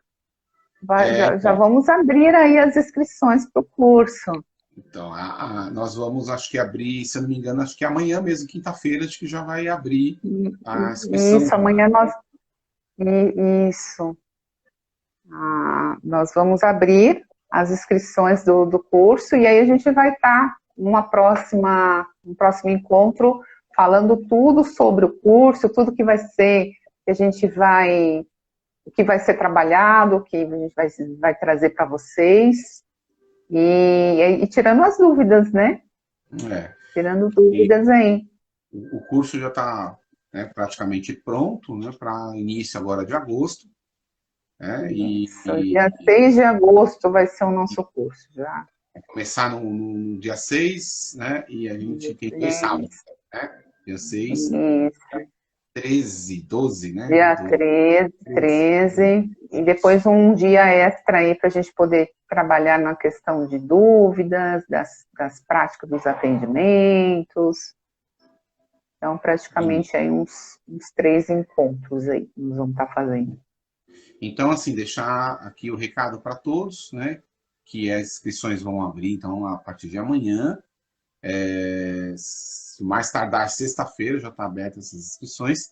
Então, vamos abrir aí as inscrições para o curso. então nós vamos, acho que abrir, se eu não me engano, acho que amanhã mesmo, quinta-feira, acho que já vai abrir a inscrição Isso, já. amanhã isso. Nós vamos abrir as inscrições do curso e aí a gente vai estar um próximo encontro falando tudo sobre o curso, tudo que vai ser, que a gente vai, o que vai ser trabalhado, o que a gente vai trazer para vocês e tirando as dúvidas, né? É. Tirando E dúvidas aí. o curso já está, né, praticamente pronto, né, para início agora de agosto. Né, Isso, dia 6 de agosto vai ser o nosso curso já. começar no dia 6, né, e a gente tem 2 sábados, né? Dia 6, Isso. 13, 12, né? Dia 13, e depois um dia extra aí para a gente poder trabalhar na questão de dúvidas, das práticas dos atendimentos. Então, praticamente aí uns 3 encontros aí que nós vamos estar fazendo. Então, assim, deixar aqui o recado para todos, né? Que as inscrições vão abrir, então, a partir de amanhã. Mais tardar sexta-feira já está aberta essas inscrições.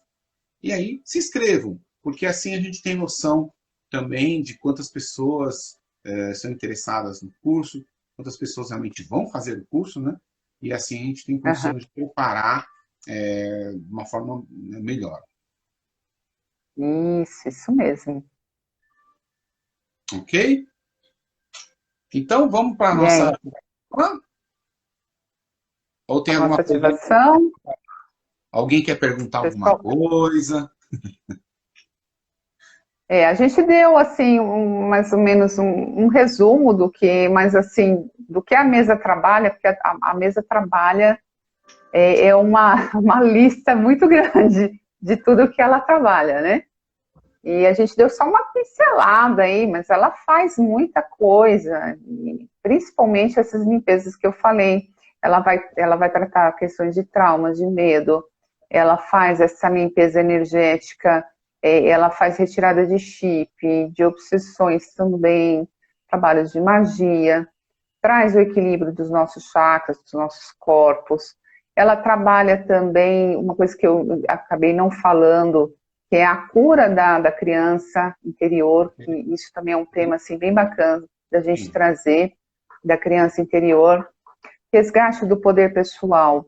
E aí, se inscrevam, porque assim a gente tem noção também de quantas pessoas são interessadas no curso, quantas pessoas realmente vão fazer o curso, né? E assim a gente tem Aham. condições de preparar de uma forma melhor. Isso mesmo. Ok? Então vamos para a nossa. Gente, Ou tem a alguma nossa pergunta? ativação, Alguém quer perguntar alguma pessoal, coisa? a gente deu assim mais ou menos um resumo do que, mas assim, do que a mesa trabalha, porque a mesa trabalha uma lista muito grande de tudo que ela trabalha, né? E a gente deu só uma pincelada aí, mas ela faz muita coisa, principalmente essas limpezas que eu falei. Ela vai tratar questões de traumas, de medo, ela faz essa limpeza energética, ela faz retirada de chip, de obsessões também, trabalhos de magia, traz o equilíbrio dos nossos chakras, dos nossos corpos. Ela trabalha também, uma coisa que eu acabei não falando, que é a cura da criança interior, que isso também é um tema assim, bem bacana da gente trazer, da criança interior. Resgate do poder pessoal,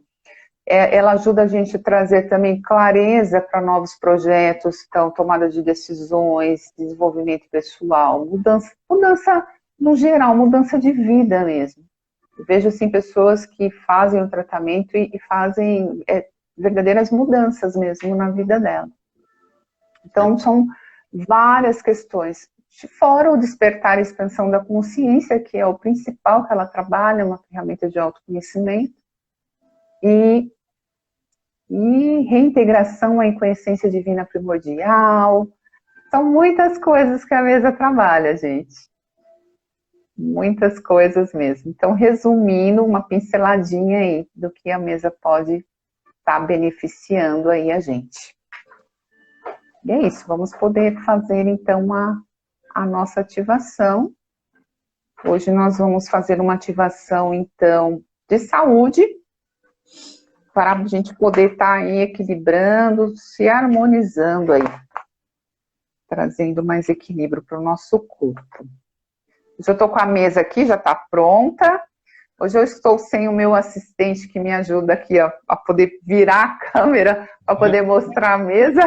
ela ajuda a gente a trazer também clareza para novos projetos, então, tomada de decisões, desenvolvimento pessoal, mudança no geral, mudança de vida mesmo. Eu vejo, assim, pessoas que fazem o tratamento e fazem verdadeiras mudanças mesmo na vida dela. Então, são várias questões. Fora o despertar e expansão da consciência, que é o principal que ela trabalha, uma ferramenta de autoconhecimento, e reintegração à essência divina primordial. São muitas coisas que a mesa trabalha, gente. Muitas coisas mesmo. Então, resumindo, uma pinceladinha aí do que a mesa pode estar beneficiando aí a gente. E é isso, vamos poder fazer então a nossa ativação. Hoje nós vamos fazer uma ativação então de saúde, para a gente poder estar aí equilibrando, se harmonizando aí, trazendo mais equilíbrio para o nosso corpo. Eu estou com a mesa aqui, já está pronta. Hoje eu estou sem o meu assistente que me ajuda aqui a poder virar a câmera, para poder mostrar a mesa.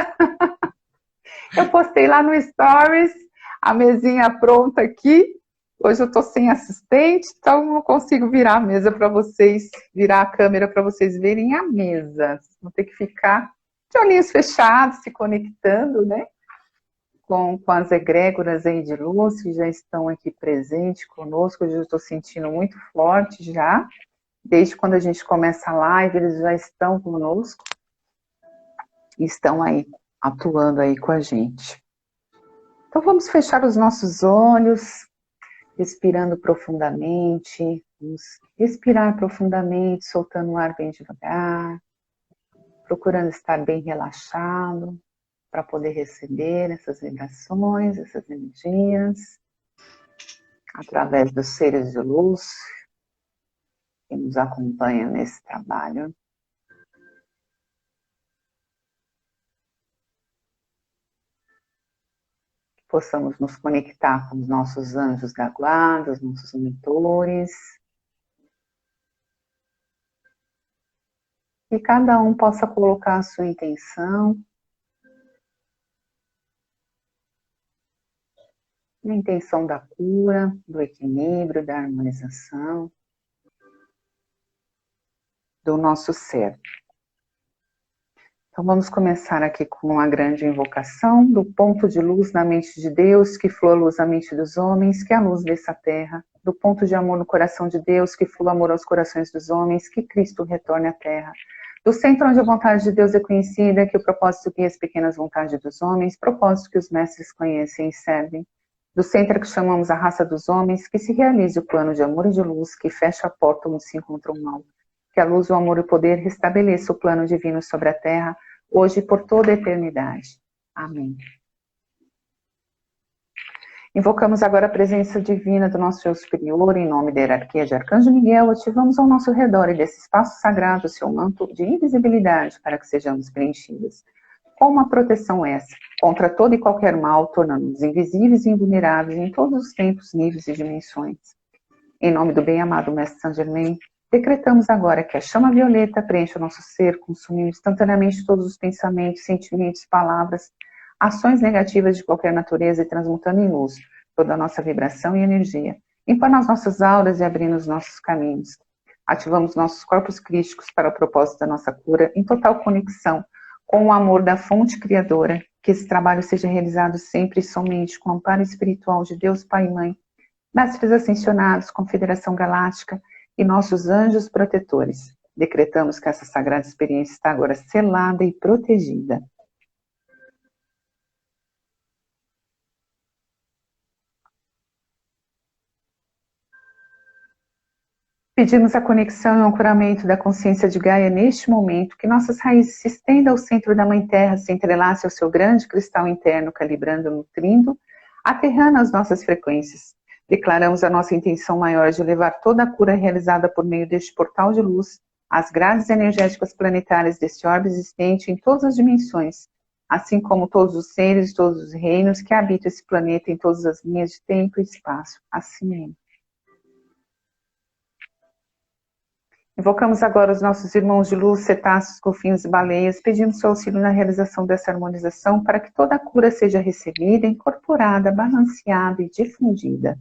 Eu postei lá no Stories, a mesinha pronta aqui. Hoje eu estou sem assistente, então não consigo virar a mesa para vocês, virar a câmera para vocês verem a mesa. Vocês vão ter que ficar de olhinhos fechados, se conectando, né? Com as egrégoras aí de luz que já estão aqui presentes conosco. Hoje eu estou sentindo muito forte já. Desde quando a gente começa a live, eles já estão conosco. E estão aí, atuando aí com a gente. Então vamos fechar os nossos olhos, respirando profundamente, vamos respirar profundamente, soltando o ar bem devagar, procurando estar bem relaxado, para poder receber essas vibrações, essas energias, através dos seres de luz que nos acompanham nesse trabalho. Que possamos nos conectar com os nossos anjos da guarda, os nossos mentores. E cada um possa colocar a sua intenção. A intenção da cura, do equilíbrio, da harmonização, do nosso ser. Então vamos começar aqui com uma grande invocação do ponto de luz na mente de Deus, que flua a luz na mente dos homens, que é a luz dessa terra. Do ponto de amor no coração de Deus, que flua amor aos corações dos homens, que Cristo retorne à terra. Do centro onde a vontade de Deus é conhecida, que o propósito guia as pequenas vontades dos homens, propósito que os mestres conhecem e servem. Do centro que chamamos a raça dos homens, que se realize o plano de amor e de luz, que fecha a porta onde se encontra o mal. Que a luz, o amor e o poder restabeleça o plano divino sobre a terra, hoje e por toda a eternidade. Amém. Invocamos agora a presença divina do nosso eu superior, em nome da hierarquia de Arcanjo Miguel, ativamos ao nosso redor e desse espaço sagrado o seu manto de invisibilidade para que sejamos preenchidos. Com uma proteção essa, contra todo e qualquer mal, tornando-nos invisíveis e invulneráveis em todos os tempos, níveis e dimensões. Em nome do bem-amado Mestre Saint Germain, decretamos agora que a chama violeta preencha o nosso ser, consumindo instantaneamente todos os pensamentos, sentimentos, palavras, ações negativas de qualquer natureza e transmutando em luz toda a nossa vibração e energia, limpando as nossas auras e abrindo os nossos caminhos. Ativamos nossos corpos crísticos para o propósito da nossa cura, em total conexão com o amor da fonte criadora, que esse trabalho seja realizado sempre e somente com o amparo espiritual de Deus Pai e Mãe, mestres ascensionados, Confederação Galáctica e nossos anjos protetores. Decretamos que essa sagrada experiência está agora selada e protegida. Pedimos a conexão e o ancoramento da consciência de Gaia neste momento, que nossas raízes se estendam ao centro da Mãe Terra, se entrelace ao seu grande cristal interno, calibrando, nutrindo, aterrando as nossas frequências. Declaramos a nossa intenção maior de levar toda a cura realizada por meio deste portal de luz às grades energéticas planetárias deste orbe existente em todas as dimensões, assim como todos os seres, todos os reinos que habitam esse planeta em todas as linhas de tempo e espaço. Assim é. Invocamos agora os nossos irmãos de luz, cetáceos, golfinhos e baleias, pedindo seu auxílio na realização dessa harmonização para que toda a cura seja recebida, incorporada, balanceada e difundida.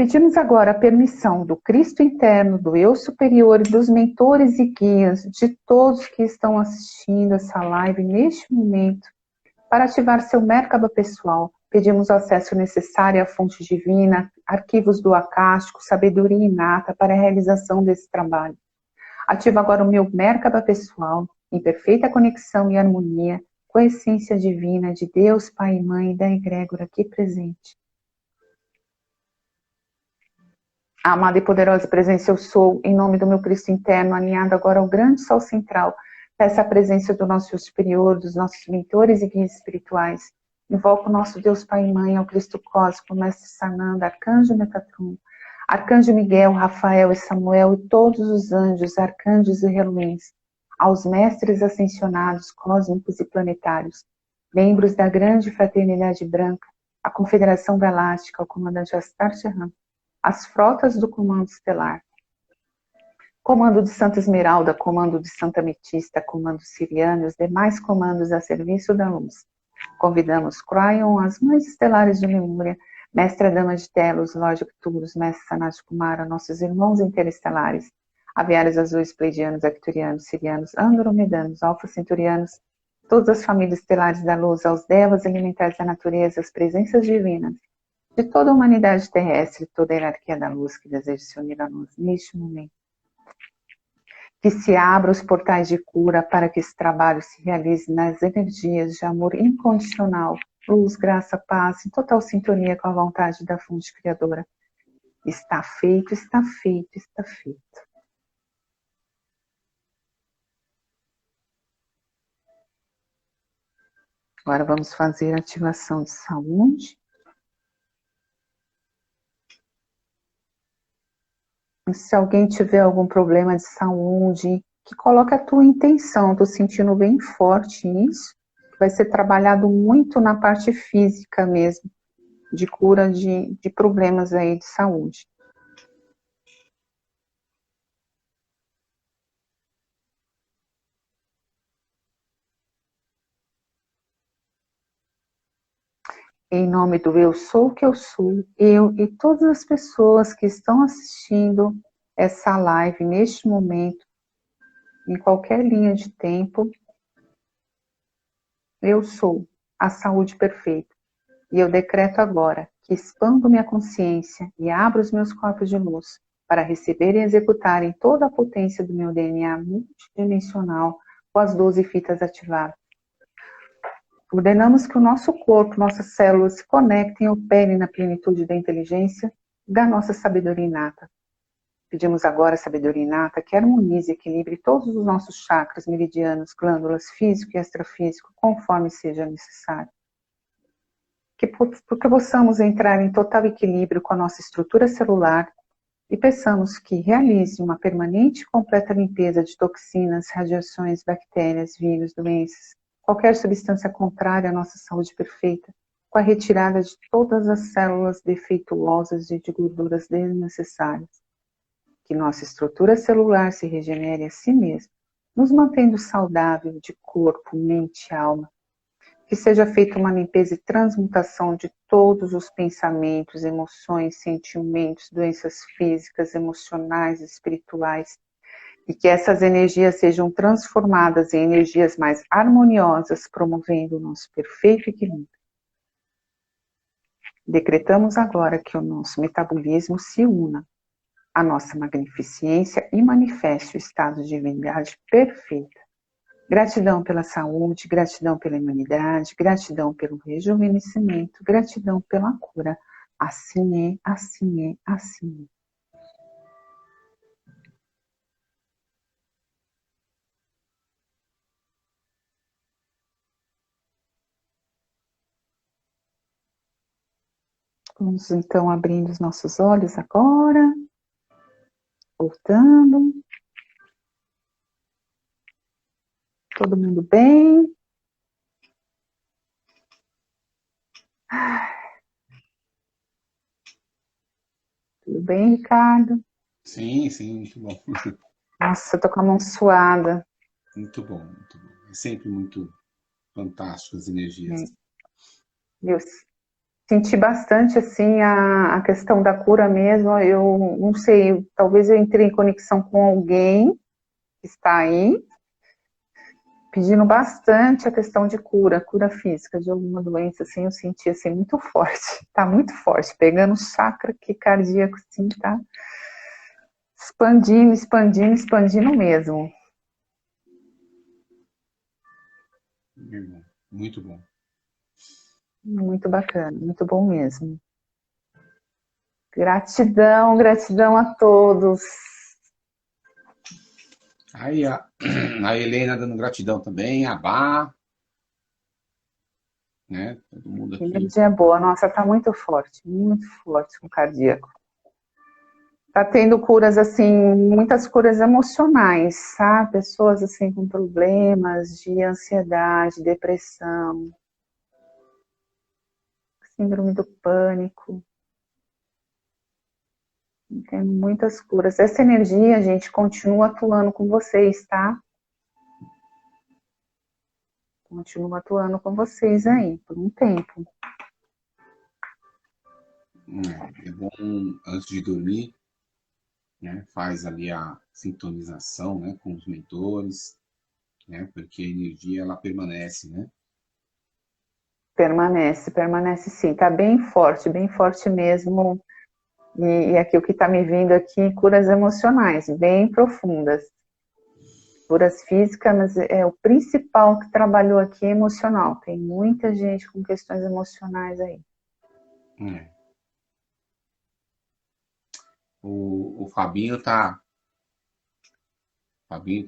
Pedimos agora a permissão do Cristo interno, do Eu superior e dos mentores e guias de todos que estão assistindo essa live neste momento para ativar seu Merkaba pessoal. Pedimos o acesso necessário à fonte divina, arquivos do acástico, sabedoria inata para a realização desse trabalho. Ativo agora o meu Merkaba pessoal, em perfeita conexão e harmonia com a essência divina de Deus, Pai e Mãe e da egrégora aqui presente. Amada e poderosa presença, eu sou, em nome do meu Cristo interno, alinhado agora ao grande sol central, peço a presença do nosso superior, dos nossos mentores e guias espirituais. Invoco o nosso Deus Pai e Mãe, ao Cristo Cósmico, Mestre Sananda, Arcanjo Metatron, Arcanjo Miguel, Rafael e Samuel e todos os anjos, arcanjos e reluins, aos mestres ascensionados, cósmicos e planetários, membros da grande fraternidade branca, a Confederação Galáctica, o comandante Astar Serran, as frotas do Comando Estelar, Comando de Santa Esmeralda, Comando de Santa Ametista, Comando Siriano e os demais comandos a serviço da luz. Convidamos Cryon, as mães estelares de Lemúria, Mestra Dama de Telos, Lorde Cthulhu, Mestre Sanat Kumara, nossos irmãos interestelares, aviários azuis, pleidianos, arcturianos, sirianos, andromedanos, alfa centurianos, todas as famílias estelares da luz, aos devas elementares da natureza, as presenças divinas, de toda a humanidade terrestre, toda a hierarquia da luz que deseja se unir a nós neste momento. Que se abram os portais de cura para que esse trabalho se realize nas energias de amor incondicional, luz, graça, paz, em total sintonia com a vontade da fonte criadora. Está feito, está feito, está feito. Agora vamos fazer a ativação de saúde. Se alguém tiver algum problema de saúde, que coloque a tua intenção. Estou sentindo bem forte isso. Vai ser trabalhado muito na parte física mesmo, de cura de problemas aí de saúde. Em nome do Eu Sou o que eu sou, eu e todas as pessoas que estão assistindo essa live neste momento, em qualquer linha de tempo, eu sou a saúde perfeita. E eu decreto agora que expando minha consciência e abro os meus corpos de luz para receber e executarem toda a potência do meu DNA multidimensional com as 12 fitas ativadas. Ordenamos que o nosso corpo, nossas células se conectem e operem na plenitude da inteligência da nossa sabedoria inata. Pedimos agora a sabedoria inata que harmonize e equilibre todos os nossos chakras, meridianos, glândulas, físico e extrafísico, conforme seja necessário. Que possamos entrar em total equilíbrio com a nossa estrutura celular e peçamos que realize uma permanente e completa limpeza de toxinas, radiações, bactérias, vírus, doenças, qualquer substância contrária à nossa saúde perfeita, com a retirada de todas as células defeituosas e de gorduras desnecessárias. Que nossa estrutura celular se regenere a si mesma, nos mantendo saudável de corpo, mente e alma. Que seja feita uma limpeza e transmutação de todos os pensamentos, emoções, sentimentos, doenças físicas, emocionais, espirituais, e que essas energias sejam transformadas em energias mais harmoniosas, promovendo o nosso perfeito equilíbrio. Decretamos agora que o nosso metabolismo se una à nossa magnificência e manifeste o estado de divindade perfeita. Gratidão pela saúde, gratidão pela imunidade, gratidão pelo rejuvenescimento, gratidão pela cura. Assim é, assim é, assim é. Vamos então abrindo os nossos olhos agora, voltando. Todo mundo bem? Tudo bem, Ricardo? Sim, sim, muito bom. Nossa, eu tô com a mão suada. Muito bom, muito bom. É sempre muito fantástico as energias. Né? Eu senti bastante, assim, a questão da cura mesmo. Eu não sei, talvez eu entrei em conexão com alguém que está aí, pedindo bastante a questão de cura física de alguma doença, assim, eu senti, assim, muito forte. Tá muito forte, pegando o chakra aqui cardíaco, assim, tá expandindo, expandindo, expandindo mesmo. Muito bom. Muito bacana, muito bom mesmo. Gratidão, gratidão a todos. Aí a Helena dando gratidão também, a Bá, né? Todo mundo aqui. Energia boa, nossa, tá muito forte com o cardíaco. Tá tendo curas, assim, muitas curas emocionais, sabe? Pessoas, assim, com problemas de ansiedade, depressão, síndrome do pânico. Tem muitas curas. Essa energia, gente, continua atuando com vocês, tá? Continua atuando com vocês aí, por um tempo. É bom, antes de dormir, né? Faz ali a sintonização, né? Com os mentores, né? Porque a energia, ela permanece, né? Permanece sim, tá bem forte mesmo. E aqui o que está me vindo aqui, curas emocionais, bem profundas. Curas físicas, mas é o principal que trabalhou aqui é emocional. Tem muita gente com questões emocionais aí. É. O Fabinho tá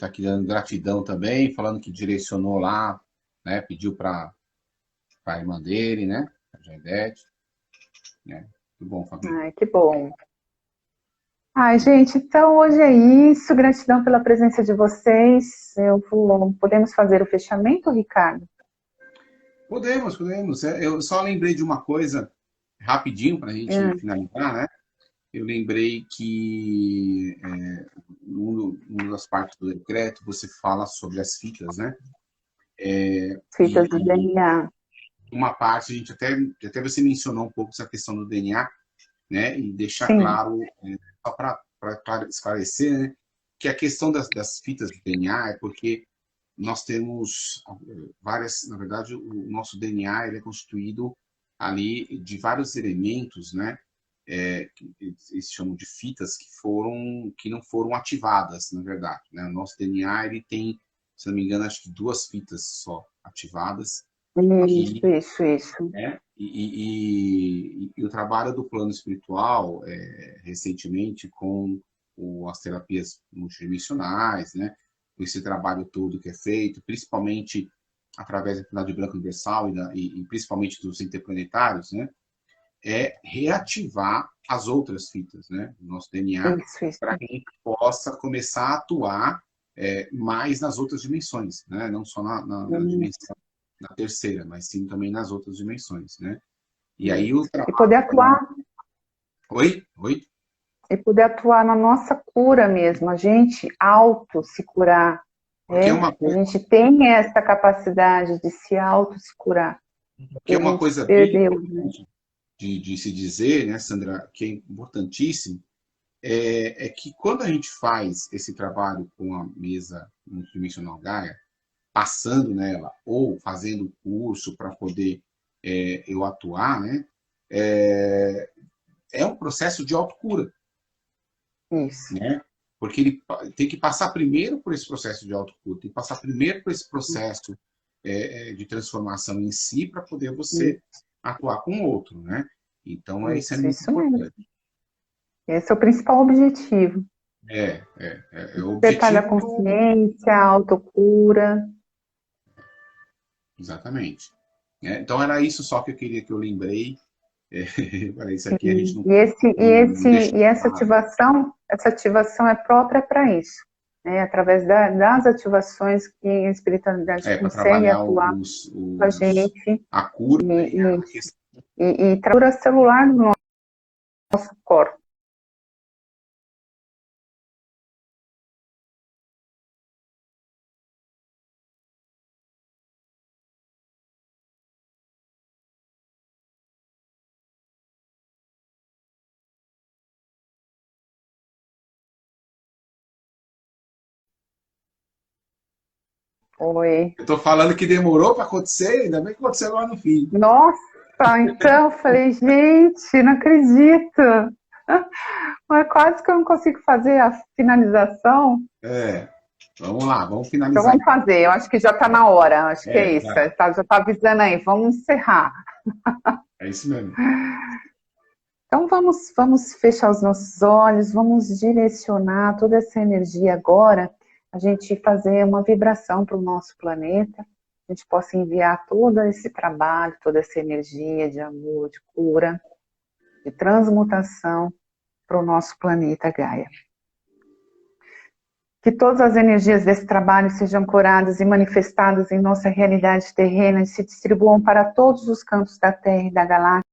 aqui dando gratidão também, falando que direcionou lá, né? Pediu para a irmã dele, né? A Jaidete, né? Muito bom, Fabinho. Ai, que bom. Ai, gente, então hoje é isso. Gratidão pela presença de vocês. Podemos fazer o fechamento, Ricardo? Podemos, podemos. Eu só lembrei de uma coisa rapidinho para a gente finalizar, né? Eu lembrei que numa das partes do decreto você fala sobre as fitas, né? Fitas do E DNA. uma parte, a gente até você mencionou um pouco essa questão do DNA, né? E deixar Sim, claro, só para esclarecer, né? Que a questão das fitas do DNA é porque nós temos várias, na verdade, o nosso DNA ele é constituído ali de vários elementos, né? Que eles chamam de fitas que não foram ativadas, na verdade, né? O nosso DNA ele tem, se não me engano, acho que duas fitas só ativadas que isso. e o trabalho do plano espiritual, recentemente, com as terapias multidimensionais, né? Com esse trabalho todo que é feito, principalmente através da Trindade Branca Universal e principalmente dos interplanetários, né? É reativar as outras fitas, né? Do nosso DNA, Isso. para que a gente possa começar a atuar mais nas outras dimensões, né? Não só na dimensão na terceira, mas sim também nas outras dimensões, né? E aí o E poder trabalho com... atuar Oi? Oi? e poder atuar na nossa cura mesmo, a gente auto se curar, Porque é né? uma A coisa, gente tem essa capacidade de se auto se curar, que que é a uma gente coisa bem perdeu, né? importante de se dizer, né, Sandra, que é importantíssimo, é que quando a gente faz esse trabalho com a mesa multidimensional Gaia, passando nela ou fazendo curso para poder eu atuar, né, é um processo de autocura, Isso. né? Porque ele tem que passar primeiro por esse processo de autocura, tem que passar primeiro por esse processo de transformação em si para poder você atuar com o outro, né? Então, isso é muito Isso mesmo. importante. Esse é o principal objetivo. É o Despertar da objetivo do... consciência, a autocura. Exatamente. Então, era isso só que eu queria que eu lembrei. Para isso aqui a gente Sim. E não deixa essa ativação é própria para isso, né? Através das ativações que a espiritualidade para consegue trabalhar atuar com a gente. a cura, né? E, E a isso. questão e estrutura celular do nosso corpo. Oi. Eu tô falando que demorou para acontecer, ainda bem que aconteceu lá no fim. Nossa, então eu falei, gente, não acredito. Mas quase que eu não consigo fazer a finalização. É, vamos lá, vamos Então finalizar. vamos fazer, eu acho que já está na hora, acho que é isso. Já, Já está avisando aí, vamos encerrar. é isso mesmo. Então vamos fechar os nossos olhos, vamos direcionar toda essa energia agora, a gente fazer uma vibração para o nosso planeta, a gente possa enviar todo esse trabalho, toda essa energia de amor, de cura, de transmutação para o nosso planeta Gaia. Que todas as energias desse trabalho sejam curadas e manifestadas em nossa realidade terrena e se distribuam para todos os cantos da Terra e da galáxia,